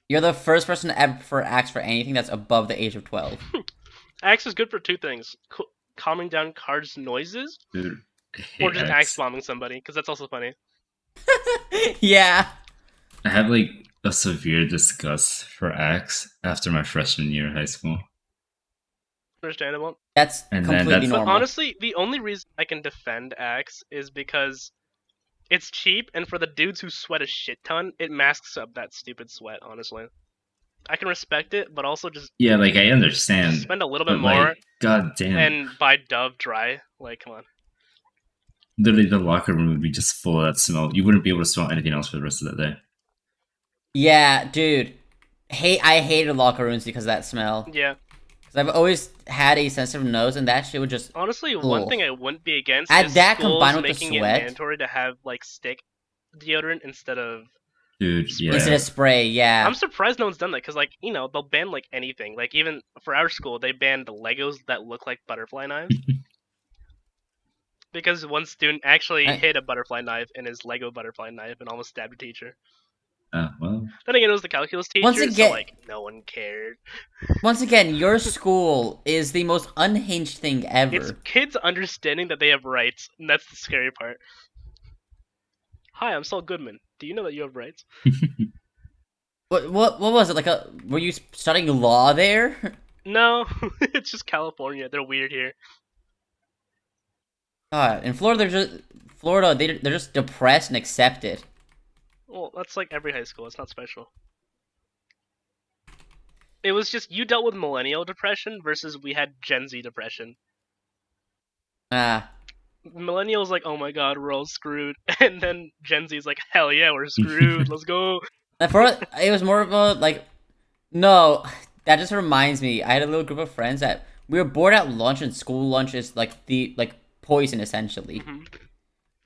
You're the first person to ever prefer Axe for anything that's above the age of 12. Axe is good for two things: calming down cards' noises, Dude, I or hate just axe Axe. bombing somebody, because that's also funny. Yeah. I had like a severe disgust for Axe after my freshman year of high school. Understandable. That's And then completely that's But normal. honestly, the only reason I can defend Axe is because it's cheap, and for the dudes who sweat a shit ton, it masks up that stupid sweat. Honestly, I can respect it, but also yeah, like I just understand, spend a little bit but like, more god damn, and buy Dove Dry. Like, come on. literally the locker room would be just full of that smell. You wouldn't be able to smell anything else for the rest of that day. Yeah, dude. I hated locker rooms because of that smell. Yeah. Because I've always had a sensitive nose, and that shit would just. Honestly, one Ugh. thing I wouldn't be against Add is that schools combined with the making it sweat mandatory to have like stick deodorant instead of Dude, instead spray. of yeah. spray. I'm Yeah. surprised no one's done that because, like, they'll ban like anything. Like, even for our school, they banned the Legos that look like butterfly knives because one student actually I, hid a butterfly knife in his Lego butterfly knife and almost stabbed a teacher. Well, Then again, it was the calculus once teacher, so again, like no one cared. once again, your school is the most unhinged thing It's ever. kids understanding that they have rights, and that's the scary part. Hi, I'm Saul Goodman. Do you know that you have rights? What was it like? Were you studying law there? No, it's just California. They're weird here. God, in Florida, they're just depressed and accept it. Well, that's like every high school. It's not special. It was just you dealt with millennial depression versus we had Gen Z depression. Ah, Millennials like, oh my god, we're all screwed, and then Gen Z's like, hell yeah, we're screwed. Let's go. at first it was more of a like. No, that just reminds me. I had a little group of friends that we were bored at lunch, and school lunch is like the like poison essentially. Mhm.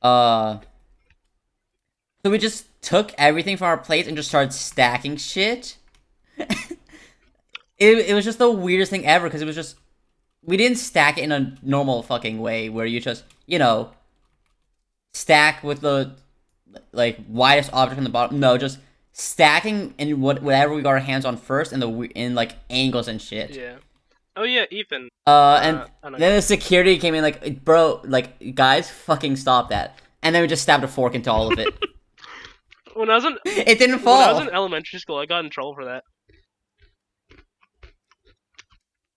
Uh, so we just took everything from our plates and just started stacking shit. It was just the weirdest thing ever because it was just we didn't stack it in a normal fucking way where you just stack with the like widest object on the bottom. No, just stacking in whatever we got our hands on first and in like angles and shit. Yeah. Oh yeah, Ethan. And Oh, no, then the security came in like, bro, like guys, fucking stop that. And then we just stabbed a fork into all of it. when I was in It didn't when I was in fall. elementary school, I got in trouble for that.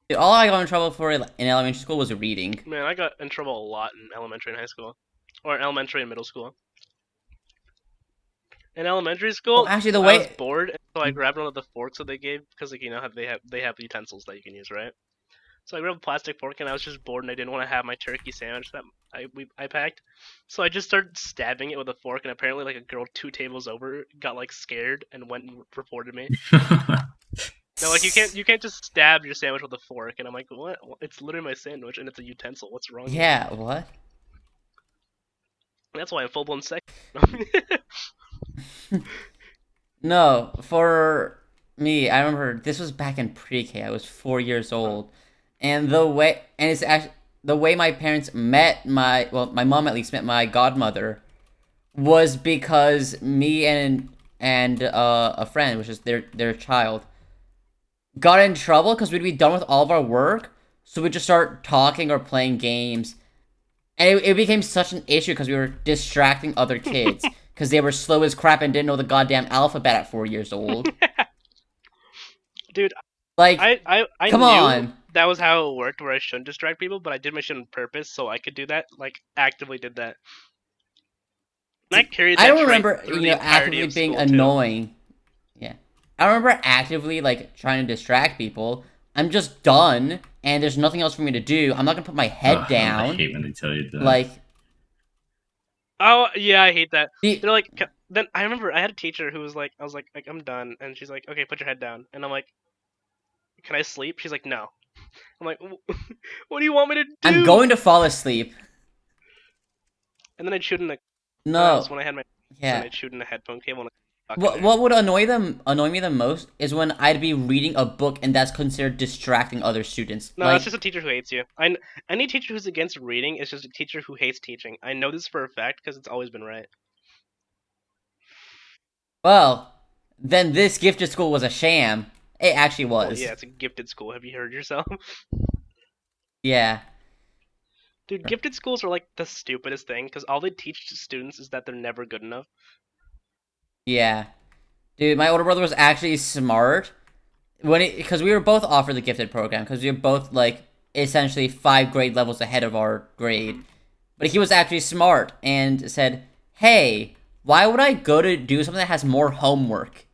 Dude, all I got in trouble for in elementary school was reading. Man, I got in trouble a lot in elementary and high school, or elementary and middle school. In elementary Oh, school, actually, the I was way bored, and so I grabbed one of the forks that they gave because, like, they have utensils that you can use, right? So I grabbed a plastic fork, and I was just bored, and I didn't want to have my turkey sandwich that I packed. So I just started stabbing it with a fork, and apparently, like, a girl 2 tables over got like scared and went and reported me. They're like, you can't just stab your sandwich with a fork, and I'm like, what? It's literally my sandwich, and it's a utensil. What's wrong? with Yeah, what? That's why I'm full blown sex. No, for me, I remember this was back in pre-K. I was 4 years old, and it's actually the way my parents met my mom at least met my godmother was because me and a friend, which is their child, got in trouble because we'd be done with all of our work, so we'd just start talking or playing games, and it became such an issue because we were distracting other kids because they were slow as crap and didn't know the goddamn alphabet at 4 years old. Dude, Like, I come knew on. that was how it worked, where I shouldn't distract people, but I did my shit on purpose so I could do that. Like, actively did that. And I carried I that don't trait remember, through the entirety actively of being school too. annoying. Yeah. I don't remember actively, like, trying to distract people. I'm just done, and there's nothing else for me to do. I'm not gonna put my head I down. hate when they tell you that. Like, Oh yeah, I hate that. the, They're like, then I remember I had a teacher who was like, I was like I'm done, and she's like, okay, put your head down, and I'm like, can I sleep? She's like, no. I'm like, what do you want me to I'm do? going to fall asleep. And then I chewed in the when No. I had my and Yeah. I chewed in the headphone cable. Fuck in What there. would annoy me the most is when I'd be reading a book and that's considered distracting other students. No, that's Like, just a teacher who hates you. Any teacher who's against reading is just a teacher who hates teaching. I know this for a fact because it's always been right. well, then this gifted school was a sham. It actually Well, was. yeah, it's a gifted school. Have you heard yourself? Yeah. Dude, gifted schools are like the stupidest thing because all they teach to students is that they're never good enough. Yeah. Dude, my older brother was actually smart because we were both offered the gifted program because we were both like essentially 5 grade levels ahead of our grade. But he was actually smart and said, "Hey, why would I go to do something that has more homework?"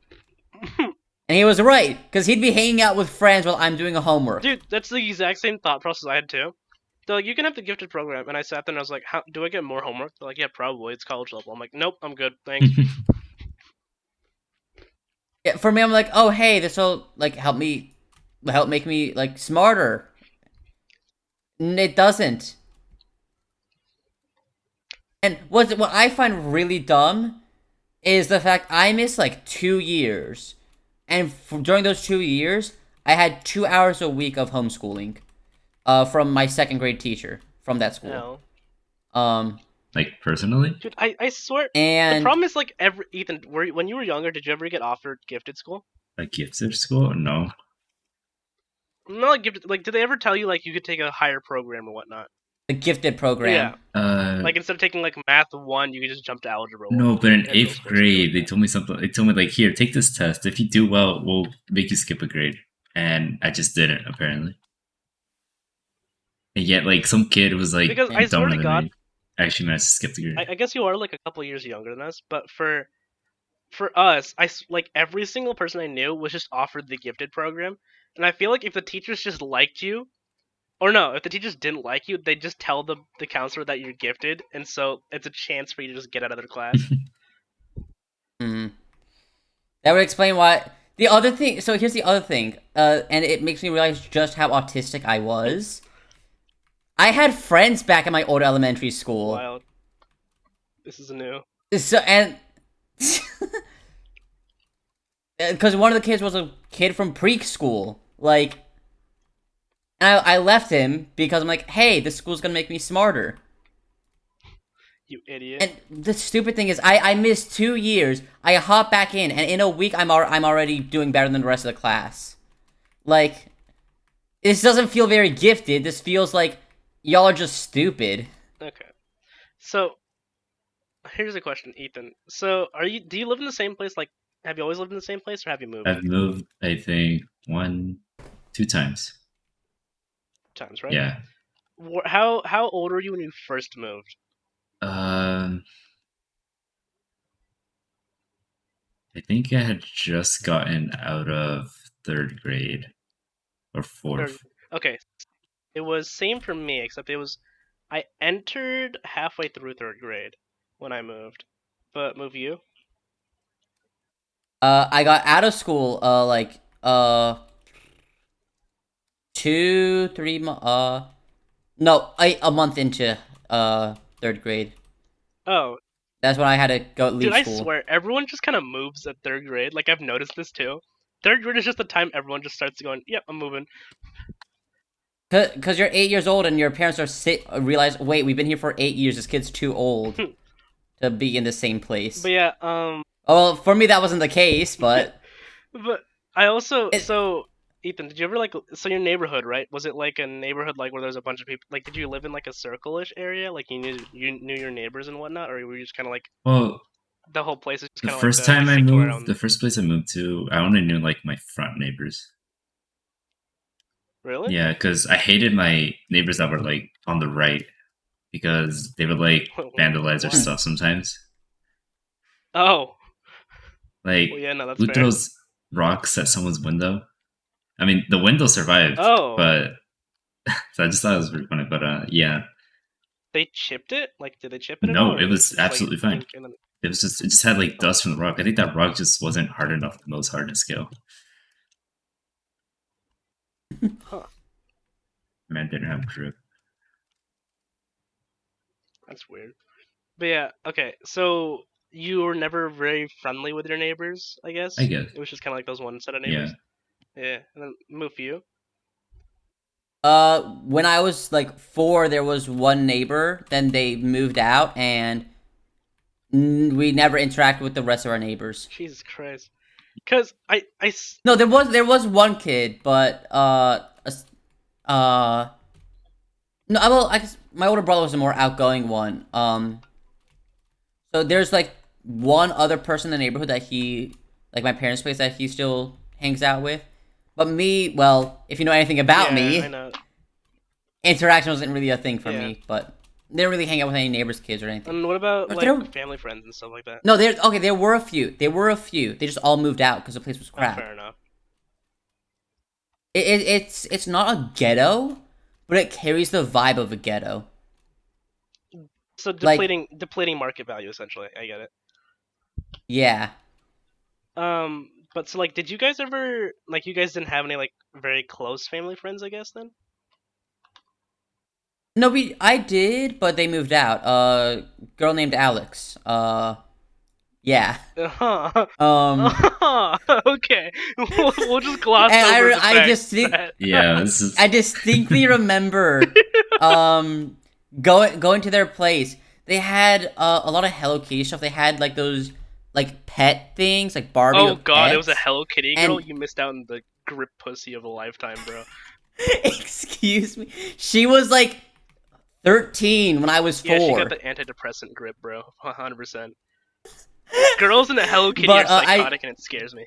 And he was right because he'd be hanging out with friends while I'm doing a homework. Dude, that's the exact same thought process I had too. They're like, you can have the gifted program, and I sat there and I was like, how do I get more homework? They're like, yeah, probably. It's college level. I'm like, nope, I'm good, thanks. Yeah, for me, I'm like, "Oh, hey, this will like help make me like smarter." It doesn't. And what I find really dumb is the fact I missed like 2 years, and during those 2 years, I had 2 hours a week of homeschooling, from my second grade teacher from that school. No, Um, Like personally, dude, I swear. The and problem is like every Ethan, when you were younger, did you ever get offered gifted school? like gifted school, no. Not like gifted. Like, did they ever tell you like you could take a higher program or whatnot? the gifted Yeah, program. like instead of taking like math one, you could just jump to algebra one No, but in and middle eighth school or something like grade, they that. told me something. They told me like, here, take this test. If you do well, we'll make you skip a grade. And I just didn't apparently. And yet, like some kid was like Because Yeah. I swear dumber to than God, me. Actually managed to skip the grade. I guess you are like a couple years younger than us, but for us, like every single person I knew was just offered the gifted program, and I feel like if the teachers just liked you, or no, if the teachers didn't like you, they just tell the counselor that you're gifted, and so it's a chance for you to just get out of their class. Mhm. That would explain why. The other thing. So here's the other thing. And it makes me realize just how autistic I was. I had friends back in my old elementary school. Wild. This is new. So and because one of the kids was a kid from preschool, like, and I left him because I'm like, hey, this school's gonna make me smarter. You idiot. And the stupid thing is, I missed 2 years. I hop back in, and in a week, I'm already doing better than the rest of the class. Like, this doesn't feel very gifted. This feels like y'all are just stupid. Okay. So here's a question, Ethan. So do you live in the same place? Like, have you always lived in the same place, or have you moved I've moved, I think, 2 times. times? Right. Yeah. How old were you when you first moved? Um, I think I had just gotten out of third grade or Third. fourth. Okay. It was same for me, except it was I entered halfway through third grade when I moved. But move you? I got out of school, 2, 3 months, no, a month into, third grade. Oh, That's when I had to go dude, leave I school. swear, everyone just kind of moves at third grade. Like I've noticed this too. Third grade is just the time everyone just starts going, "Yep, I'm moving." Cause you're 8 years old and your parents realize, wait, we've been here for 8 years. This kid's too old to be in the same place. But yeah, Oh, well, for me that wasn't the case, but but I also it, so Ethan, did you ever like so your neighborhood, right? Was it like a neighborhood like where there's a bunch of people? Like, did you live in like a circle-ish area? Like you knew your neighbors and whatnot, or were you just kind of like Well, the whole place is just the kind of like first time the I moved, sanctuary? the first place I moved to, I only knew like my front neighbors. Really? Yeah, because I hated my neighbors that were like on the right because they would like vandalize our Why? hmm. stuff sometimes. Oh, Like, well, yeah, no, that's who fair. throws rocks at someone's window? I mean, the window survived, Oh, but so I just thought it was pretty funny. But yeah, they chipped it? Like, did they chip it at all, no, or it was was it just like absolutely fine. ink and then? It just had like Oh, dust from the rock. I think that rock just wasn't hard enough for the most hardness scale. huh, Man didn't have a grip. that's weird. But yeah, okay. So you were never very friendly with your neighbors. I I guess guess. it was just kind of like those one set of Yeah. neighbors. Yeah, and then move for you. When I was like 4, there was one neighbor. Then they moved out, and we never interacted with the rest of our neighbors. Jesus Christ. Cause No, there was one kid, but uh, no, well, I guess my older brother was a more outgoing one. So there's like one other person in the neighborhood that like my parents' place that he still hangs out with. But me, well, if you know anything about yeah, I me, know. interaction wasn't really a thing for Yeah. me. But didn't really hang out with any neighbors' kids or anything. And what about Or like there, family friends and stuff like that? no, there. Okay, there were a few. There were a few. They just all moved out because the place was Oh, crap. fair enough. It's not a ghetto, but it carries the vibe of a ghetto. So Like, depleting market value essentially. I get it. yeah. But so like, did you guys ever like you guys didn't have any like very close family friends? I guess then. No, I did, but they moved out. Girl named Alex. Yeah. Huh. Um, Okay. We'll just gloss and over the I fact just think that. Yeah. This is. I distinctly remember, going to their place. They had a lot of Hello Kitty stuff. They had like those like pet things, like Barbie Oh with God, it was a pets. Hello Kitty girl. And You missed out on the grip pussy of a lifetime, bro. excuse me, she was like 13 when I was Yeah, she got 4. the antidepressant grip, bro. 100%. Girls in a Hello Kitty But are psychotic, and it scares me.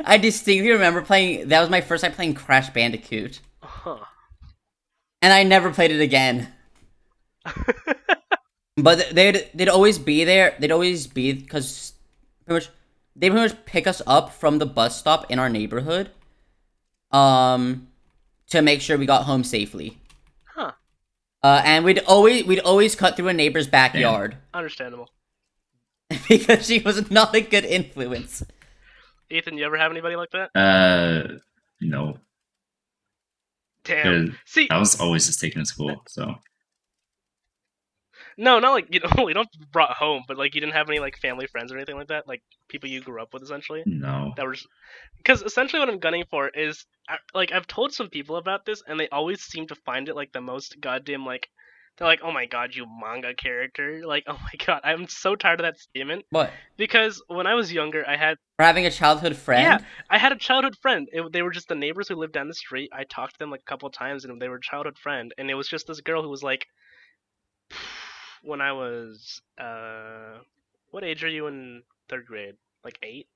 I distinctly remember playing. That was my first time playing Crash Bandicoot, Huh. and I never played it again. But they'd always be there. They'd always be because they pretty much pick us up from the bus stop in our neighborhood, um, to make sure we got home safely. Huh. And we'd always cut through a neighbor's backyard Understandable. because she was not a good influence. Ethan, you ever have anybody like that? No. Damn. Because See, I was always just taken to school. So no, not like you don't brought home, but like you didn't have any like family friends or anything like that, like people you grew up with essentially. no. That were because essentially what I'm gunning for is like I've told some people about this and they always seem to find it like the most goddamn like they're like, oh my god, you manga character, like oh my god, I'm so tired of that statement What? because when I was younger I had For having a childhood yeah friend? I had a childhood friend. They were just the neighbors who lived down the street. I talked to them like a couple times and they were a childhood friend and it was just this girl who was like when I was what age are you in third grade? Like eight?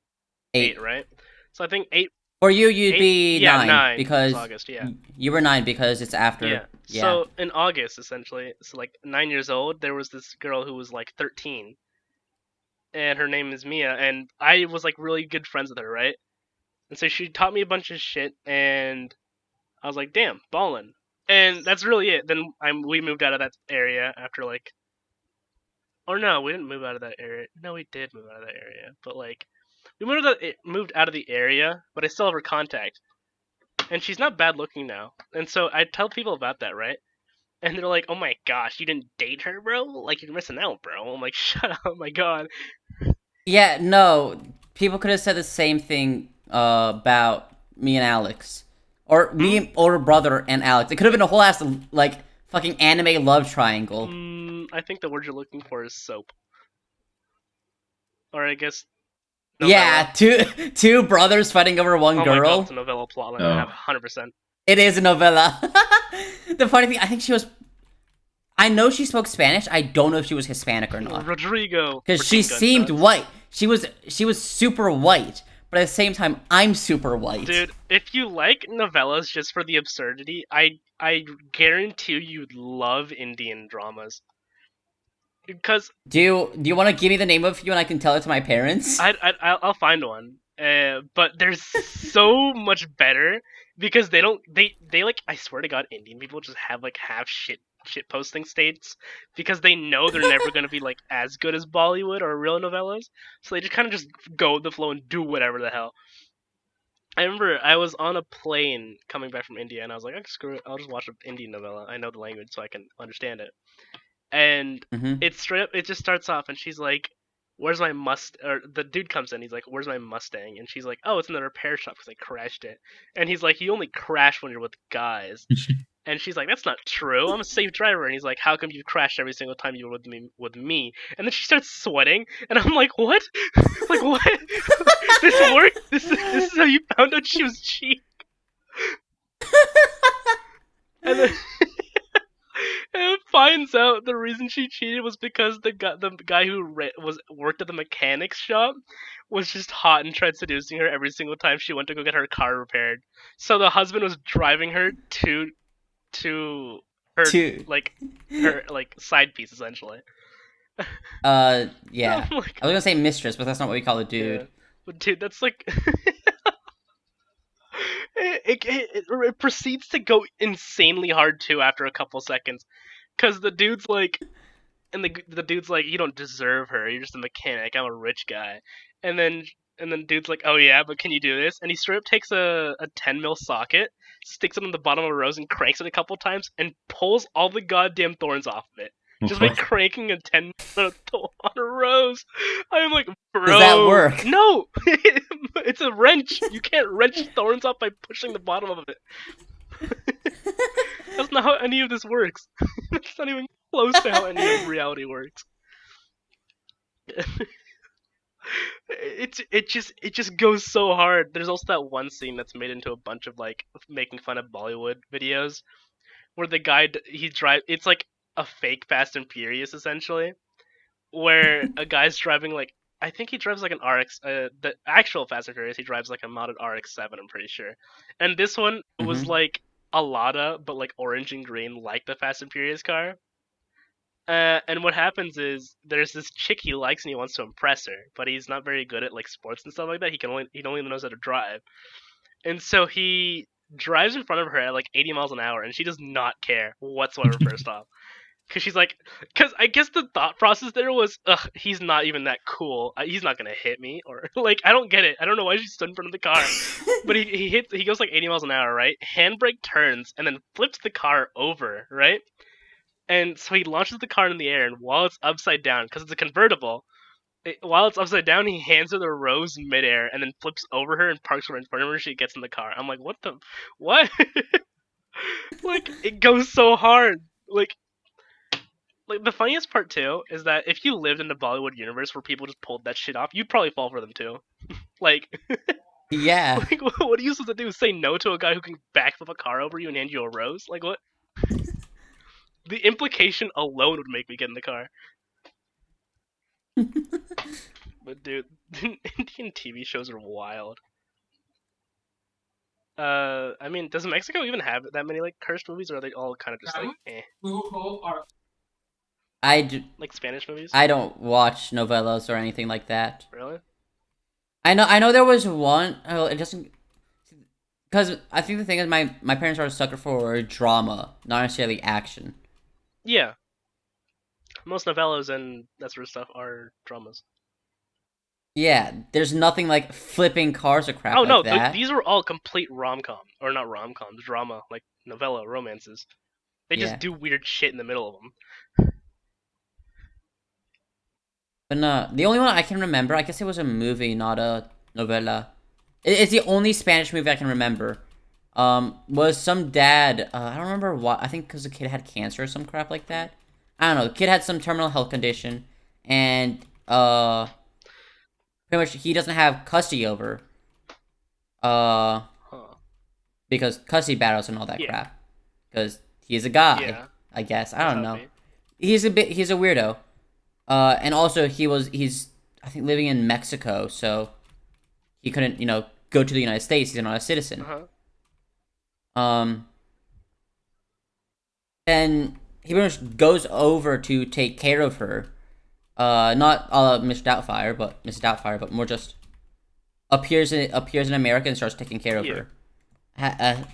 8. Eight, right? So I think eight. For you, you'd be Yeah, 9 9. It's because August. Yeah, you were 9 because it's after. yeah. Yeah. So in August, essentially, so like 9 years old, there was this girl who was like 13, and her name is Mia, and I was like really good friends with her, right? And so she taught me a bunch of shit, and I was like, damn, ballin'. And that's really it. Then we moved out of that area after like, or no, we didn't move out of that area. No, we did move out of that area, but like we moved out of the area, but I still have her contact. And she's not bad looking now. And so I tell people about that, right? And they're like, "Oh my gosh, you didn't date her, bro? Like you're missing out, bro." I'm like, "Shut up, oh my god." Yeah, no. People could have said the same thing about me and Alex. Or me and older brother and Alex. It could have been a whole ass, like, fucking anime love triangle. I think the word you're looking for is soap, or I guess novella. Yeah, two brothers fighting over one Oh my god, girl. it's a novella plotline. Oh. I have 100%. It is a novella. The funny thing, I think she was. I know she spoke Spanish. I don't know if she was Hispanic or not. Rodrigo. Because she seemed white. She was super white, but at the same time, I'm super white. Dude, if you like novellas just for the absurdity, I guarantee you'd love Indian dramas. Because Do you want to give me the name of a few and I can tell it to my parents? I'll find one. But they're so much better because they like I swear to God, Indian people just have like half shit posting states because they know they're never gonna be like as good as Bollywood or real novellas, so they just kind of just go with the flow and do whatever the hell. I remember I was on a plane coming back from India and I was like, oh, screw it, I'll just watch an Indian novella. I know the language so I can understand it. and Mm-hmm. it's straight up. It just starts off, and she's like, "Where's my must?" Or the dude comes in. He's like, "Where's my Mustang?" And she's like, "Oh, it's in the repair shop because I crashed it." And he's like, "You only crash when you're with guys." And she's like, "That's not true. I'm a safe driver." And he's like, "How come you crashed every single time you were with me?" With me? And then she starts sweating, and I'm like, "What? Like what? This worked? This is how you found out she was cheating?" And then and it finds out the reason she cheated was because the guy who was worked at the mechanics shop was just hot and tried seducing her every single time she went to go get her car repaired. So the husband was driving her to her Two. like her like side piece essentially. Yeah. I'm like, I was gonna say mistress, but that's not what we call a yeah, dude. but dude, that's like it proceeds to go insanely hard too after a couple seconds because the dude's like, and the dude's like, "You don't deserve her. You're just a mechanic. I'm a rich guy." And then dude's like, "Oh yeah, but can you do this?" And he straight up takes a 10 mil socket, sticks it on the bottom of a rose, and cranks it a couple times, and pulls all the goddamn thorns off of it. Just by What? cranking a 10 mil on a rose. I'm like, Does that bro, work? no, it's a wrench. You can't wrench thorns off by pushing the bottom of it. That's not how any of this works. That's not even close to how any of reality works. It just goes so hard. There's also that one scene that's made into a bunch of like making fun of Bollywood videos where the guy he drive. It's like a fake Fast and Furious essentially, where a guy's driving like, I think he drives like an RX. The actual Fast and Furious, he drives like a modded RX-7. I'm pretty sure. And this one was Mm-hmm. like a Lada, but like orange and green, like the Fast and Furious car. And what happens is there's this chick he likes and he wants to impress her, but he's not very good at like sports and stuff like that. He only knows how to drive, and so he drives in front of her at like 80 miles an hour, and she does not care whatsoever. First off, because she's like, because I guess the thought process there was, ugh, he's not even that cool. He's not gonna hit me, or like I don't get it. I don't know why she stood in front of the car, but he goes like 80 miles an hour, right? Handbrake turns and then flips the car over, right? And so he launches the car in the air, and while it's upside down, because it's a convertible, while it's upside down, he hands her the rose midair, and then flips over her and parks her in front of her. She gets in the car. I'm like, what? Like, it goes so hard. Like the funniest part too is that if you lived in the Bollywood universe where people just pulled that shit off, you'd probably fall for them too. Like, Yeah. like what are you supposed to do? Say no to a guy who can backflip a car over you and hand you a rose? Like what? The implication alone would make me get in the car. But dude, Indian TV shows are wild. I mean, does Mexico even have that many like cursed movies, or are they all kind of just like I, d- like Spanish movies? I don't watch novellas or anything like that. Really? I know there was one. Oh, it doesn't, because I think the thing is my parents are a sucker for drama, not necessarily action. Yeah. Most novellas and that sort of stuff are dramas. Yeah, there's nothing like flipping cars or crap Oh no, like that. these are all complete rom-com, or not rom-coms, drama, like novella romances. They just Yeah, do weird shit in the middle of them. but no, the only one I can remember, I guess it was a movie, not a novella. It's the only Spanish movie I can remember. Was some dad? I don't remember what. I think because the kid had cancer or some crap like that. I don't know. The kid had some terminal health condition, and pretty much he doesn't have custody over uh Huh. because custody battles and all that Yeah. crap. Because he's a guy, Yeah. I guess. I That's don't how it know. be. He's a weirdo. And also he's I think living in Mexico, so he couldn't go to the United States. He's not a citizen. Uh-huh. Um, and he pretty much goes over to take care of her. Not Miss Doubtfire, but more just appears in America and starts taking care of Yeah. her.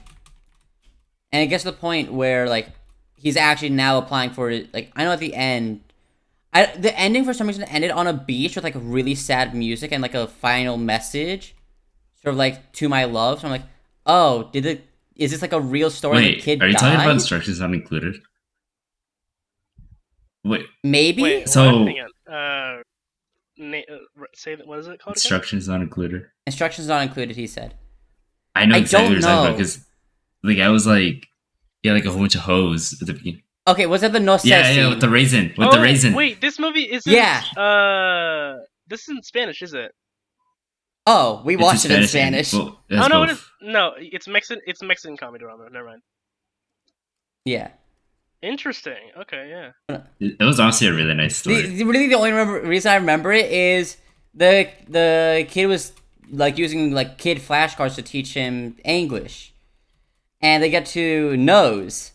And it gets to the point where like he's actually now applying for it. Like I know at the end, the ending for some reason ended on a beach with like really sad music and like a final message, sort of like to my love. So I'm like, oh, is this like a real story? And the Wait, kid are you talking about died. instructions not included? Wait, Maybe. Wait, So- what? Hang on. Say that. What is it called again? instructions not included. Instructions not included. He said. I know I exactly don't what you're talking about know. because the guy was like, yeah, like a whole bunch of hoes at the beginning. Okay, was that the no Yeah, scene? yeah, with the raisin, with Oh the raisin. wait, this movie isn't. Yeah. This isn't Spanish, is it? Oh, we It's watched it in and- Spanish. well, it has Oh no, both. it is. No, it's Mexican. It's Mexican comedy drama. Never mind. Yeah. Interesting. Okay, yeah. It was honestly a really nice story. Really, the only reason I remember it is the kid was like using like kid flashcards to teach him English, and they get to knows,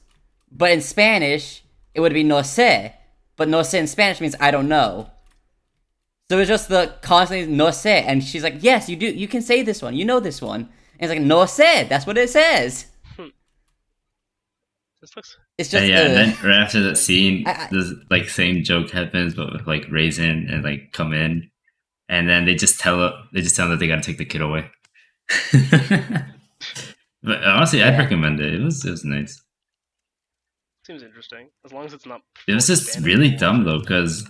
but in Spanish it would be no sé, but no sé in Spanish means I don't know. So it's just the constantly no sé, and she's like, yes, you do, you can say this one, you know this one, and it's like no sé, that's what it says. This looks. It's just Yeah, and then right after that scene, I- this like same joke happens, but with like raisin and like come in, and then they just tell them that they gotta take the kid away. But honestly, I'd Yeah. recommend it. It was nice. Seems interesting. As long as it's not. It was full just Spanish really or dumb though, because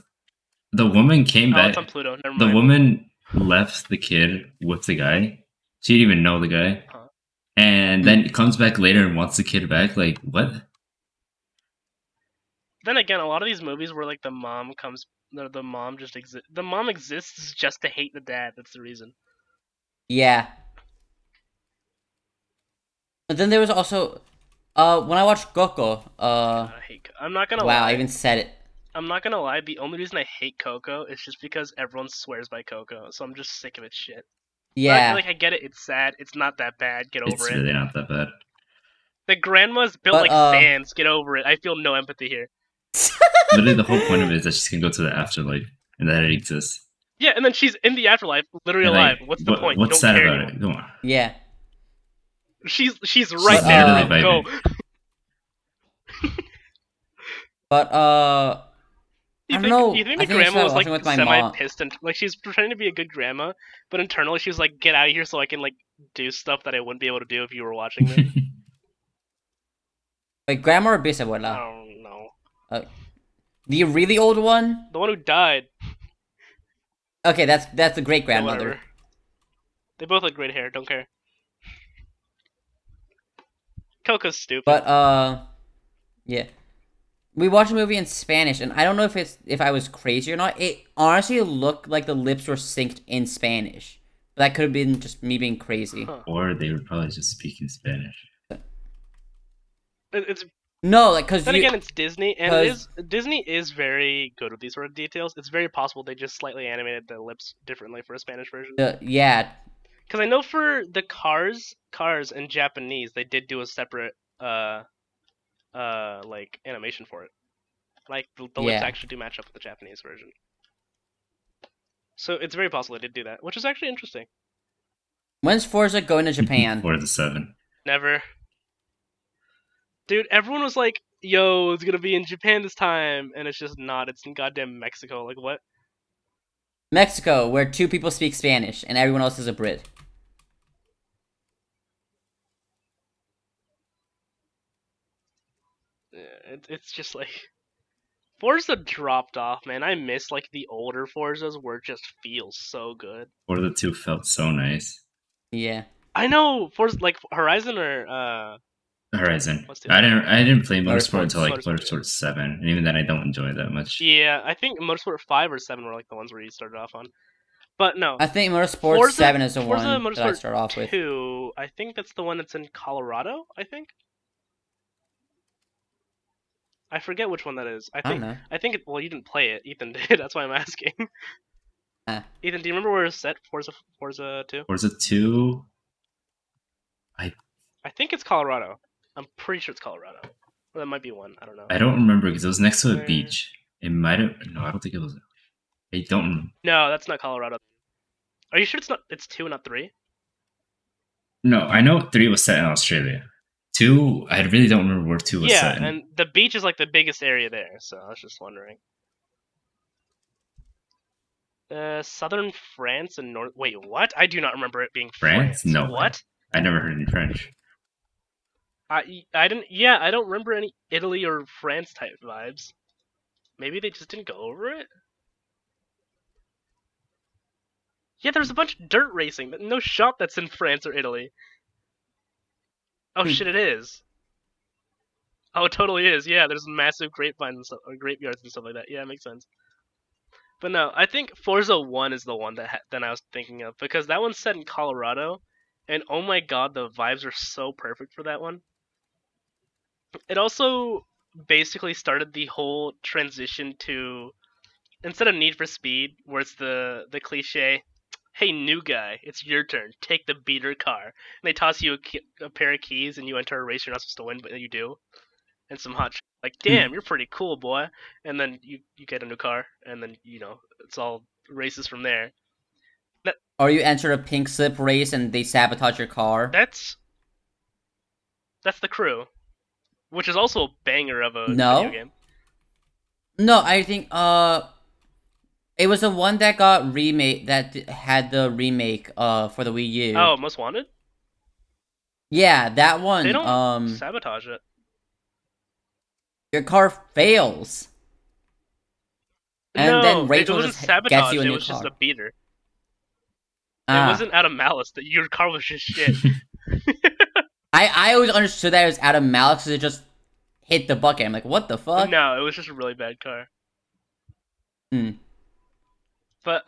the woman came Oh, back. it's on Pluto. Never The mind. woman left the kid with the guy. She didn't even know the guy, Huh. and then comes back later and wants the kid back. Like what? Then again, a lot of these movies where like the mom comes, the mom just exists. The mom exists just to hate the dad. That's the reason. Yeah. But then there was also, when I watched Coco, I hate. I'm not gonna wow, lie. I even said it. I'm not gonna lie. The only reason I hate Coco is just because everyone swears by Coco. So I'm just sick of its shit. Yeah. Like I get it. It's sad. It's not that bad. Get over It's it. really not that bad. The grandma's built But, like fans. Get over it. I feel no empathy here. Literally, the whole point of it is that she's gonna go to the afterlife and that it exists. Yeah, and then she's in the afterlife, literally And, alive. like, What's the point? What's you don't sad care about anymore. it? Come on. Yeah. She's right But, there. literally Go. But, I don't know. You think I the think I grandma started was like watching with my semi mom. pissed and like she's pretending to be a good grandma, but internally she was like, "Get out of here, so I can like do stuff that I wouldn't be able to do if you were watching me." Wait, grandma or I bisabuela? don't know. The really old one? The one who died. Okay, that's the great Yeah, grandmother. whatever. They both have great hair. Don't care. Coco's stupid. But yeah. We watched a movie in Spanish, and I don't know if I was crazy or not. It honestly looked like the lips were synced in Spanish. But that could have been just me being crazy. Huh. Or they were probably just speaking Spanish. It's No, like because then again, it's Disney, and Disney is very good with these sort of details. It's very possible they just slightly animated the lips differently for a Spanish version. yeah. Because I know for the Cars in Japanese, they did do a separate like animation for it. Like the lips Yeah. actually do match up with the Japanese version. So it's very possible they did do that, which is actually interesting. When's Forza going to Japan? 4 to 7. Never. Dude, everyone was like, "Yo, it's gonna be in Japan this time," and it's just not. It's in goddamn Mexico. Like what? Mexico, where 2 people speak Spanish and everyone else is a Brit. Yeah, it's just like Forza dropped off, man. I miss like the older Forzas where it just feels so good. 4 to 2 felt so nice. Yeah. I know Forza like Horizon or Horizon. What's the I other didn't play Motorsport. Motorsport until like Motorsport, Motorsport 7, and even then I don't enjoy it that much. yeah, I think Motorsport 5 or 7 were like the ones where you started off on. But no. I think Motorsport Forza- 7 is the Forza one that I Motorsport start off with. 2, I think that's the one that's in Colorado, I think. I forget which one that is. I don't know. I think well you didn't play it. Ethan did. That's why I'm asking. Ah. Ethan, do you remember where it's set? Forza 2? Forza 2, I think it's Colorado. I'm pretty sure it's Colorado. Or that might be one. I don't know. I don't remember because it was next to a Where- beach. It might have. No, I don't think it was. I don't remember. No, that's not Colorado. Are you sure it's not? It's 2, not 3? No, I know 3 was set in Australia. 2, I really don't remember where 2 was Yeah, set in. and the beach is like the biggest area there. So I was just wondering. Southern France and North. Wait, what? I do not remember it being France? No. What? I never heard any French. I didn't. Yeah, I don't remember any Italy or France type vibes. Maybe they just didn't go over it. Yeah, there's a bunch of dirt racing. No shop that's in France or Italy. Oh Hmm. shit, it is. Oh, it totally is. Yeah, there's massive grapevines and stuff, or grapeyards and stuff like that. Yeah, it makes sense. But no, I think Forza 1 is the one that I was thinking of because that one's set in Colorado, and oh my god, the vibes are so perfect for that one. It also basically started the whole transition to instead of Need for Speed, where it's the cliche, "Hey, new guy, it's your turn. Take the beater car." And they toss you a pair of keys, and you enter a race you're not supposed to win, but you do. And some hot like, Hmm. "Damn, you're pretty cool, boy." And then you get a new car, and then it's all races from there. That Or you enter a pink slip race and they sabotage your car. that's that's the Crew, which is also a banger of a video No, game. no, I think it was the one that got remake that had the remake for the Wii U. Oh, Most Wanted. Yeah, that They one. don't sabotage it. Your car fails, and then No, it Rachel wasn't just gets you sabotage. a It new was just a car. beater. It Ah, wasn't out of malice that your car was just shit. I always understood that it was out of malice because it just hit the bucket. I'm like, what the fuck? No, it was just a really bad car. Hmm. But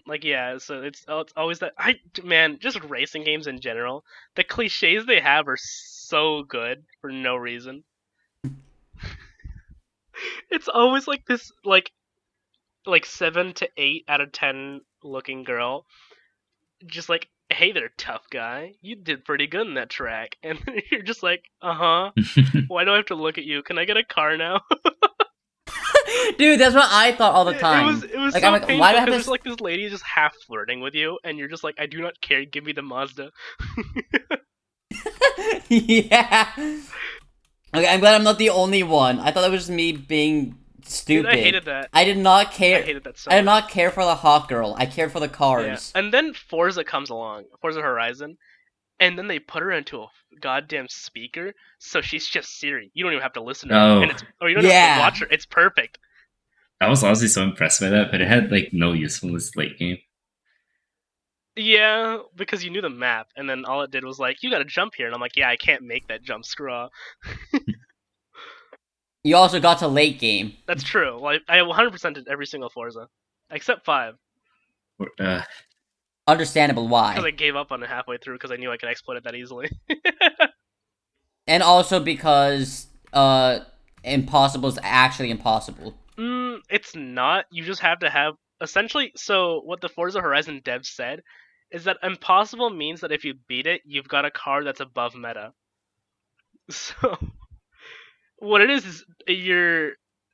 like yeah, so it's always that I man, just racing games in general. The cliches they have are so good for no reason. It's always like this like 7 to 8 out of 10 looking girl, just like, hey there, tough guy, you did pretty good in that track, and you're just like, uh-huh. Why do I have to look at you? Can I get a car now? Dude, that's what I thought all the time. It was Like, I'm so like, why do painful I have because there's this? like this lady just half flirting with you, and you're just like, I do not care. Give me the Mazda. Yeah. Okay, I'm glad I'm not the only one. I thought it was just me being Dude, I stupid. hated that. I did not I care. hated that so I did much. not care for the hot girl. I cared for the Yeah, cars. and then Forza comes along, Forza Horizon, and then they put her into a goddamn speaker, so she's just Siri. You don't even have to listen to her, Oh, or you don't have to Yeah. watch her. It's perfect. I was honestly so impressed by that, but it had like no usefulness late game. Yeah, because you knew the map, and then all it did was like, you gotta jump here, and I'm like, yeah, I can't make that jump. Screw off. You also got to late game. That's true. Like I 100% did every single Forza, except 5. Uh, Understandable Because why. I gave up on it halfway through because I knew I could exploit it that easily. And also because impossible is actually impossible. It's not. You just have to have essentially. So what the Forza Horizon devs said is that impossible means that if you beat it, you've got a car that's above meta. So what it is your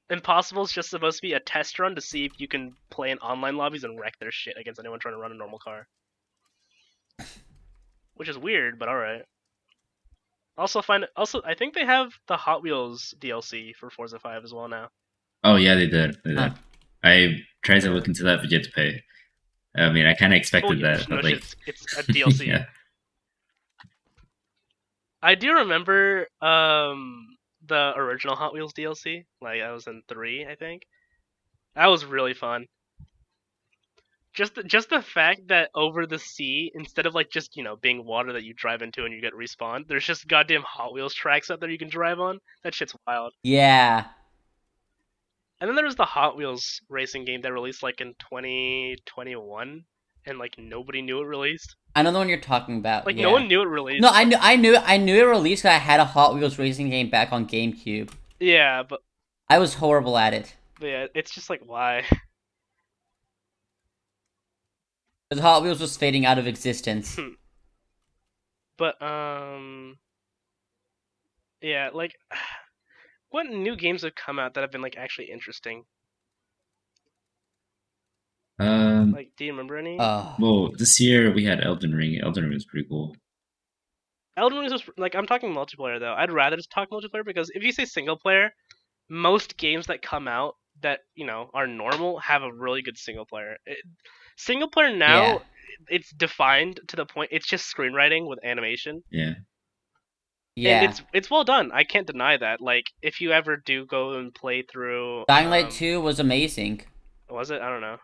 impossible is just supposed to be a test run to see if you can play in online lobbies and wreck their shit against anyone trying to run a normal car, which is weird, but all right. Also I think they have the Hot Wheels DLC for Forza 5 as well now. oh yeah, they did. They Huh. did. I tried to Yeah. look into that, but you had to pay. I mean, I kind of Oh expected yeah, that, no but shit. like, It's a DLC. yeah. I do remember the original Hot Wheels DLC. Like I was in 3, I think. That was really fun. Just the fact that over the sea, instead of like just being water that you drive into and you get respawned, there's just goddamn Hot Wheels tracks out there you can drive on. That shit's wild. Yeah. And then there was the Hot Wheels racing game that released like in 2021, and like nobody knew it released. I know the one you're talking about. Like no Yeah. one knew it No, released. I knew it released because I had a Hot Wheels racing game back on GameCube. Yeah, I was horrible at it. but yeah, it's just like why. Because Hot Wheels was fading out of existence. But yeah, like what new games have come out that have been like actually interesting? Um, Like, do you remember any? Uh, well, this year we had Elden Ring. Elden Ring was pretty cool. Elden Ring is just, like I'm talking multiplayer though. I'd rather just talk multiplayer because if you say single player, most games that come out that are normal have a really good single player. Single player yeah. now, it's defined to the point it's just screenwriting with animation. Yeah. and Yeah. it's well done. I can't deny that. Like if you ever do go and play through, Dying Light 2 was amazing. was it? I don't know.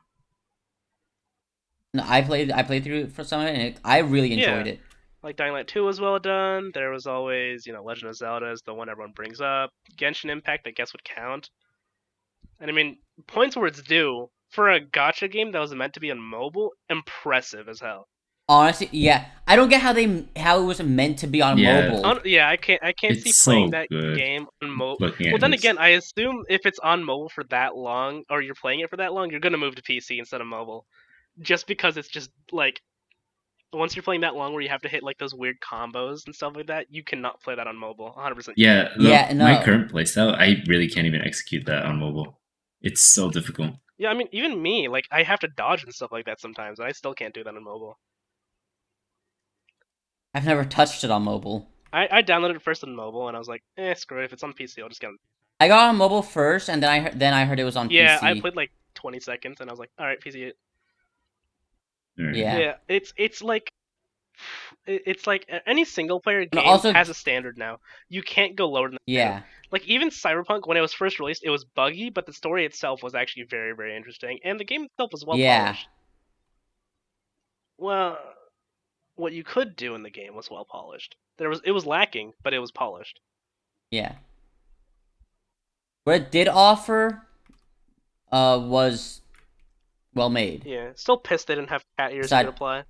No, I played through it for some of it, and I really enjoyed Yeah, it. like Dying Light 2 was well done. There was always, Legend of Zelda is the one everyone brings up. Genshin Impact, I guess, would count. And I mean, points where it's due for a gotcha game that was meant to be on mobile, impressive as hell. Honestly, yeah, I don't get how it was meant to be on Yeah, mobile. Yeah, I can't see it's playing so that good. game on mobile. Looking Well, at then his, again, I assume if it's on mobile for that long, or you're playing it for that long, you're gonna move to PC instead of mobile, just because it's just like once you're playing that long where you have to hit like those weird combos and stuff like that, you cannot play that on mobile. 100% you can't. yeah, Yeah, my no, current playstyle, I really can't even execute that on mobile. It's so difficult. Yeah, I mean, even me, like I have to dodge and stuff like that sometimes, and I still can't do that on mobile. I've never touched it on mobile. I downloaded it first on mobile, and I was like, screw it. If it's on PC, I'll just get it. I got on mobile first, and then I heard it was on Yeah, I PC. played like 20 seconds, and I was like, all right, PC. All right. Yeah, Yeah, it's like any single player and game also, has a standard now. You can't go lower than the standard. yeah, Like even Cyberpunk, when it was first released, it was buggy, but the story itself was actually very, very interesting, and the game itself was well yeah, polished. Well, what you could do in the game was well polished. It was lacking, but it was polished. yeah. What it did offer, was well made. Yeah, still pissed they didn't have cat ears you could Aside, apply.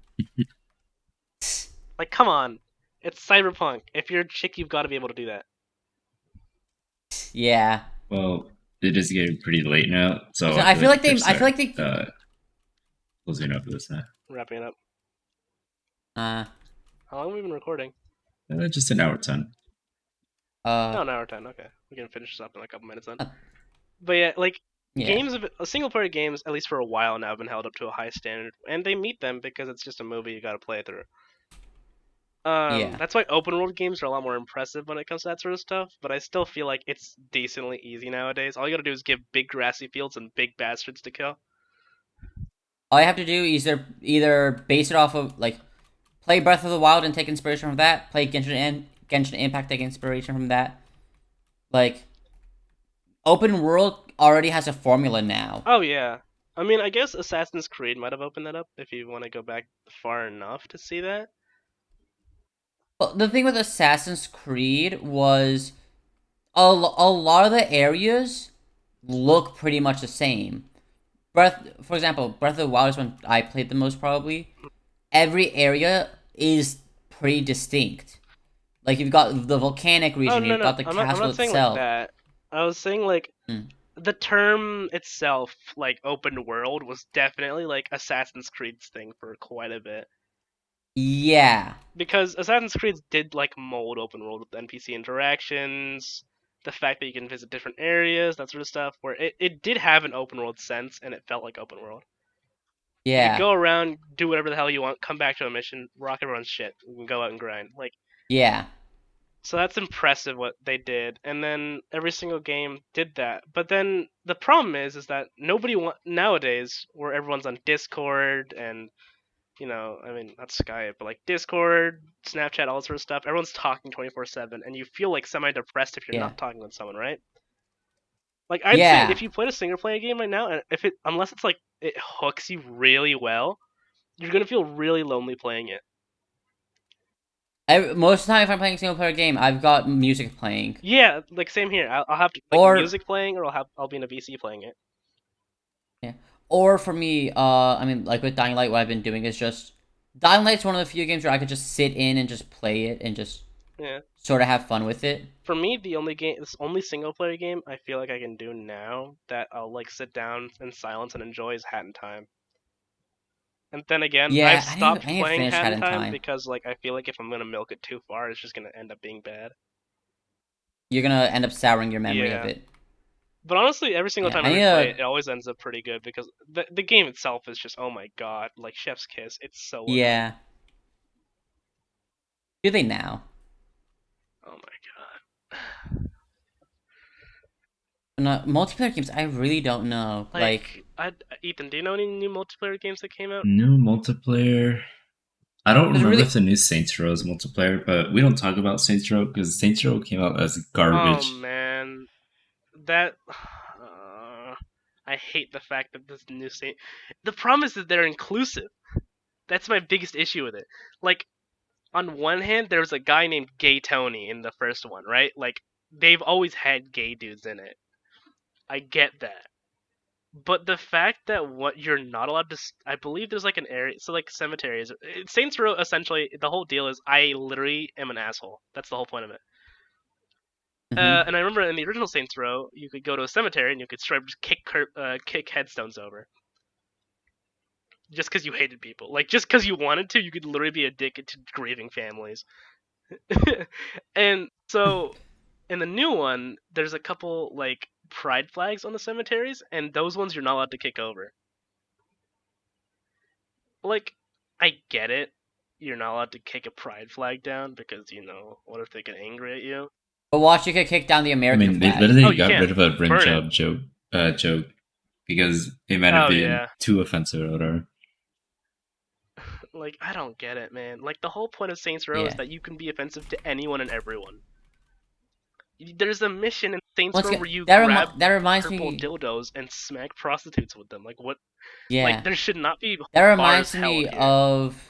Like, come on, it's Cyberpunk. If you're a chick, you've got to be able to do that. yeah. Well, it is getting pretty late now, so So I I feel feel like like we better they, I feel start like they, closing up this now. Wrapping it up. uh, How long have we been recording? Just an hour 10. uh, Oh, an hour 10. Okay, we can finish this up in a couple minutes then. uh, But yeah, like yeah, games of single player games, at least for a while now, have been held up to a high standard, and they meet them because it's just a movie you got to play through. yeah. That's why open world games are a lot more impressive when it comes to that sort of stuff. But I still feel like it's decently easy nowadays. All you got to do is give big grassy fields and big bastards to kill. All you have to do is either base it off of like play Breath of the Wild and take inspiration from that. Play Genshin Impact, take inspiration from that. Like open world already has a formula now. Oh yeah. I mean, I guess Assassin's Creed might have opened that up if you want to go back far enough to see that. But the thing with Assassin's Creed was a lot of the areas look pretty much the same. For example, Breath of the Wild is one I played the most probably. Every area is pretty distinct. Like you've got the volcanic Oh region, no you've no, got the I'm castle not saying like itself. that. I was saying like Mm. the term itself, like open world, was definitely like Assassin's Creed's thing for quite a bit. Yeah, Because Assassin's Creed did like mold open world with NPC interactions, the fact that you can visit different areas, that sort of stuff, where it did have an open world sense and it felt like open world. You could yeah, go around, do whatever the hell you want, come back to a mission, rock everyone's shit, you can go out and grind. Like yeah, so that's impressive what they did, and then every single game did that. But then the problem is that nobody nowadays, where everyone's on Discord and I mean not Skype, but like Discord, Snapchat, all that sort of stuff. Everyone's talking 24/7, and you feel like semi-depressed if you're yeah, not talking with someone, right? Like I'd say yeah. if you played a single player game right now, and if it unless it's like it hooks you really well, you're gonna feel really lonely playing it. Most of the time, if I'm playing a single player game, I've got music playing. Yeah, like same here. I'll have like Or music playing, or I'll be in a VC playing it. yeah. Or for me, I mean, like with Dying Light, what I've been doing is just Dying Light's one of the few games where I could just sit in and just play it and just Yeah. sort of have fun with it. For me, this only single player game I feel like I can do now that I'll like sit down in silence and enjoy is Hat in Time. And then again, I've Yeah, stopped I need to playing finish Hat Hat in in Time Time. because like I feel like if I'm gonna milk it too far, it's just gonna end up being bad. You're gonna end up souring your memory of Yeah. it. But honestly, every single Yeah, time I I need replay it, to. it always ends up pretty good because the game itself is just oh my god, like Chef's Kiss. It's so well done. Yeah. Do they now? Oh my god. No, multiplayer games, I really don't know. Like, Ethan, do you know any new multiplayer games that came out? New multiplayer. I don't It's remember really if the new Saints Row is multiplayer, but we don't talk about Saints Row because Saints Row came out as Oh garbage. man, that I hate the fact that this new Saint. The problem is that they're inclusive. That's my biggest issue with it. Like, on one hand, there's a guy named Gay Tony in the first one, right? Like, they've always had gay dudes in it. I get that. But the fact that what you're not allowed to, I believe there's like an area, so like cemeteries. Saints Row, essentially, the whole deal is I literally am an asshole. That's the whole point of it. hmm And I remember in the original Saints Row, you could go to a cemetery and you could straight up just kick headstones over, just because you hated people. Like just because you wanted to, you could literally be addicted to grieving families. And so in the new one, there's a couple like pride flags on the cemeteries, and those ones you're not allowed to kick over. Like, I get it. You're not allowed to kick a pride flag down because, what if they get angry at you? But watch, you could kick down the I American mean, they flag. Oh, literally you got rid can. of a rim Burn it. job joke because it might have Oh, been yeah. too offensive or whatever. Like, I don't get it, man. Like, the whole point of Saints Row is Yeah. that you can be offensive to anyone and everyone. There's a mission in Saints Once Row again, where you that grab that reminds purple me. dildos and smack prostitutes with them. Like, what? Like, Yeah, there should not be that bars reminds me held here. of.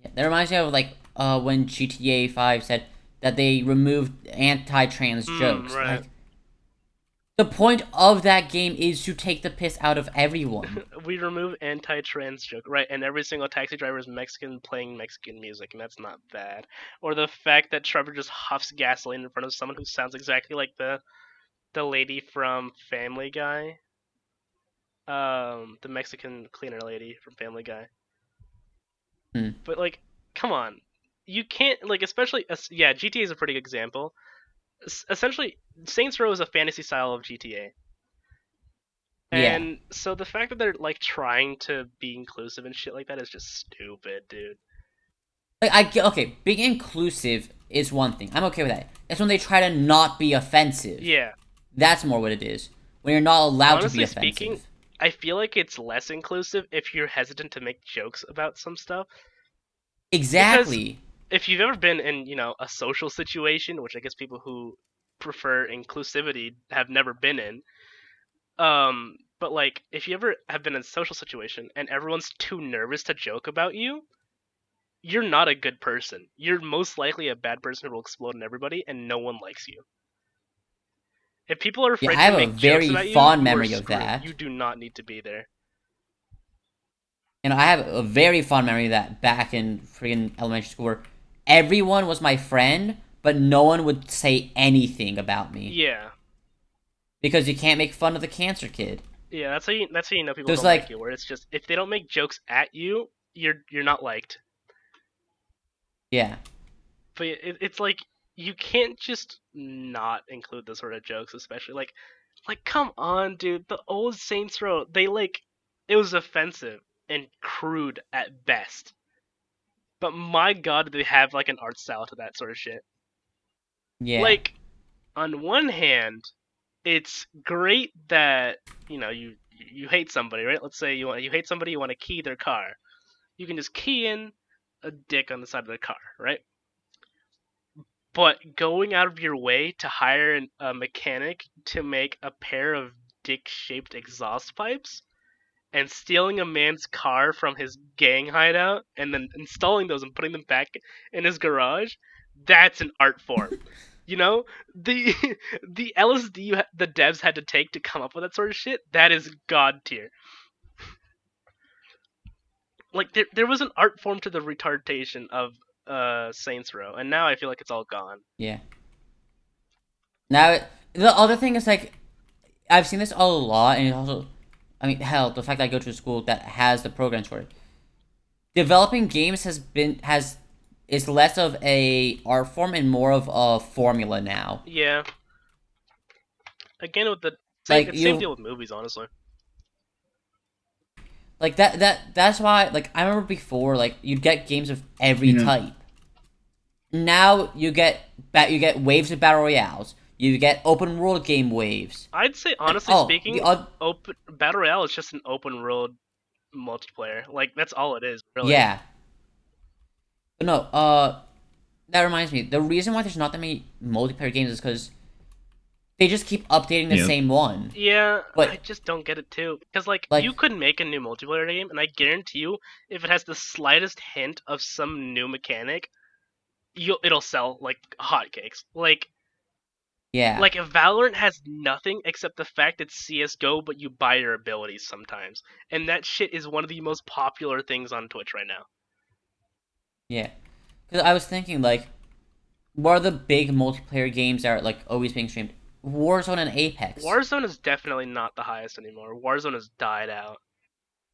Yeah, that reminds me of like when GTA 5 said that they removed anti-trans jokes. Right. Like the point of that game is to take the piss out of everyone. We remove anti-trans joke, right? And every single taxi driver is Mexican playing Mexican music, and that's not bad. Or the fact that Trevor just huffs gasoline in front of someone who sounds exactly like the lady from Family Guy, the Mexican cleaner lady from Family Guy. Hmm. But like, come on, you can't like, especially yeah, GTA is a pretty good example. Essentially, Saints Row is a fantasy style of GTA. Yeah. And so the fact that they're like trying to be inclusive and shit like that is just stupid, dude. Like I get okay, being inclusive is one thing. I'm okay with that. It's when they try to not be offensive. Yeah. That's more what it is. When you're not allowed to be Honestly speaking, offensive. I feel like it's less inclusive if you're hesitant to make jokes about some stuff. Because Exactly. if you've ever been in, a social situation, which I guess people who prefer inclusivity have never been in, but like if you ever have been in a social situation and everyone's too nervous to joke about you, you're not a good person. You're most likely a bad person who will explode on everybody, and no one likes you. If people are Yeah, afraid I to have a make jokes very about you, fond you are memory of screwed. that. You do not need to be there. I have a very fond memory of that back in freaking elementary school where everyone was my friend, but no one would say anything about me. Yeah. Because you can't make fun of the cancer kid. Yeah, that's how you know people There's don't like you. Where it's just if they don't make jokes at you, you're not liked. Yeah. But it's like you can't just not include those sort of jokes, especially like come on, dude. The old Saints Row, it was offensive and crude at best. But my god, do they have like an art style to that sort of shit. Yeah. Like on one hand, it's great that you hate somebody, right? Let's say you hate somebody, you want to key their car. You can just key in a dick on the side of the car, right? But going out of your way to hire a mechanic to make a pair of dick-shaped exhaust pipes and stealing a man's car from his gang hideout and then installing those and putting them back in his garage, that's an art form. The the LSD the devs had to take to come up with that sort of shit, that is god tier. Like there was an art form to the retardation of Saints Row, and now I feel like it's all gone. Yeah. Now, the other thing is like, I've seen this a lot, and also, I mean, hell, the fact that I go to a school that has the programs for it. Developing games is less of a art form and more of a formula now. Yeah. Again with the Like same deal with movies, honestly. like that's why like I remember before like you'd get games of every type. Now you get waves of battle royales. You get open world game waves. I'd say honestly And, speaking, open Battle Royale is just an open world multiplayer. Like that's all it is, really. yeah. But no, that reminds me. The reason why there's not that many multiplayer games is because they just keep updating the Yep. same one. Yeah, I But just don't get it too. Because like like, you could make a new multiplayer game, and I guarantee you, if it has the slightest hint of some new mechanic, it'll sell like hotcakes. yeah, Like if Valorant has nothing except the fact it's CS:GO, but you buy your abilities sometimes, and that shit is one of the most popular things on Twitch right now. yeah. Because I was thinking like, what are the big multiplayer games that are like always being streamed? Warzone and Apex. Warzone is definitely not the highest anymore. Warzone has died out.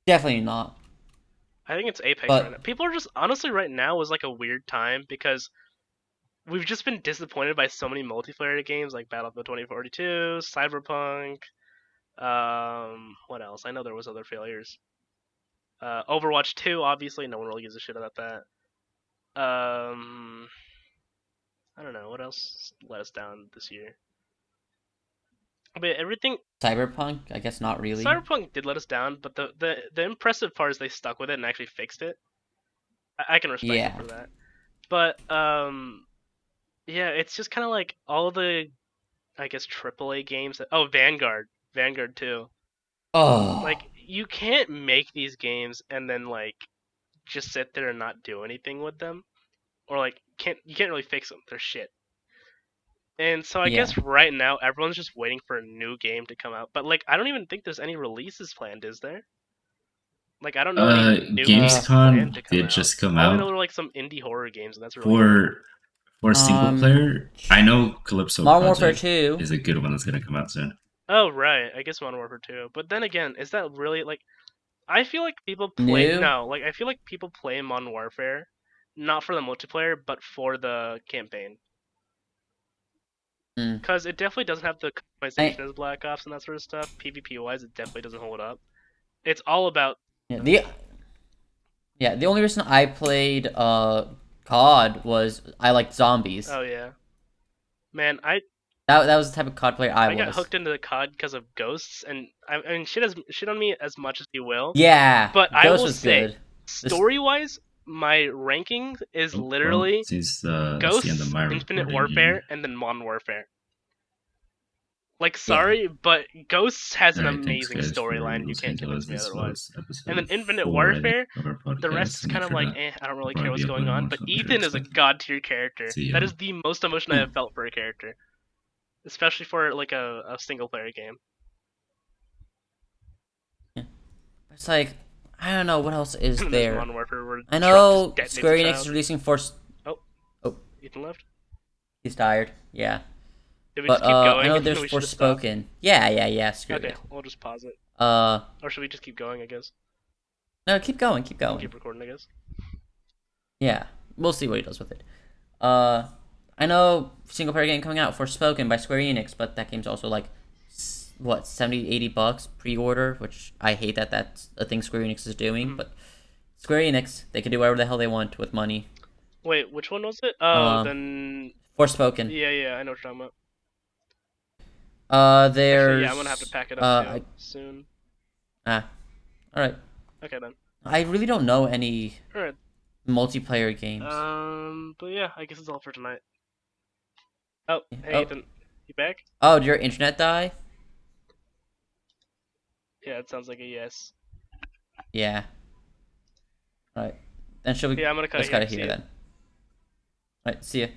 Definitely not. I think it's Apex right But now. People are just honestly right now is like a weird time because we've just been disappointed by so many multiplayer games like Battlefield 2042, Cyberpunk. What else? I know there was other failures. Overwatch 2, obviously, no one really gives a shit about that. I don't know what else let us down this year. But everything Cyberpunk, I guess not really. Cyberpunk did let us down, but the impressive part is they stuck with it and actually fixed it. I can respect them Yeah. for that. But yeah, it's just kind of like all the I guess AAA games. Oh, Vanguard too. Oh, Like you can't make these games and then like just sit there and not do anything with them, or like you can't really fix them. They're shit. And so I yeah. guess right now everyone's just waiting for a new game to come out. But like I don't even think there's any releases planned, is there? Like I don't know any new games planned Gamescom to come did out. just come All I know out are like some indie horror games, and that's really it. for single Um, player. I know Calypso Modern Warfare Project 2, is a good one that's gonna come out soon. Oh right, I guess Modern Warfare 2. But then again, is that really like? I feel like people play new. no, like I feel like people play Modern Warfare, not for the multiplayer, but for the campaign. Mm. Because it definitely doesn't have the customization I as Black Ops and that sort of stuff. PvP wise, it definitely doesn't hold up. It's all about. yeah, the only reason I played COD was I liked zombies. Oh yeah, man, That was the type of COD player I I got was. hooked into the COD because of Ghosts, and I mean shit on me as much as you will, Yeah, but I Ghost will was say, good. This story wise, my ranking is Oh well, literally since that's the end of Ghosts, my Infinite recording, and Warfare, and then Modern Warfare. Like, yeah. sorry, but Ghosts has all an right, thanks amazing guys for storyline. You can't listening to us. convince me This otherwise. was And then episode Infinite 4, I think, Warfare, of our the rest podcast. is So kind make of sure like, to I don't I'll really care probably what's be going uploading on. more, But so make sure to Ethan is a expect it. god tier character. See That y'all. is the most emotion I have felt for a character, especially for like a single player game. Yeah. It's like I don't know what else is And then there's there. Modern Warfare where I Trump just know detonates a Square Enix child. is releasing Force. Oh, Oh, Ethan left. he's tired. Yeah, Did we but just keep I going? know there's We should have stopped. Forspoken. Yeah. Screw Okay, it. we'll just pause it. Uh, Or should we just keep going? I guess no, keep going, keep we can going. keep recording. I guess. Yeah, we'll see what he does with it. Uh, I know single player game coming out Forspoken by Square Enix, but that game's also like what 70, $80 pre-order, which I hate that that's a thing Square Enix is doing. Mhm. But Square Enix, they can do whatever the hell they want with money. Wait, which one was it? Oh, then Forspoken. yeah, I know what you're talking about. Actually, yeah, I'm gonna have to There's pack it up too soon. all right. Okay then. I really don't know any All right. multiplayer games. But yeah, I guess it's all for tonight. Oh, hey Oh, Ethan, you back? oh, did your internet die? Yeah, it sounds like a yes. Yeah. All right. Then should we? Yeah, I'm gonna cut Let's it cut here. it See here ya. then. All right. See ya.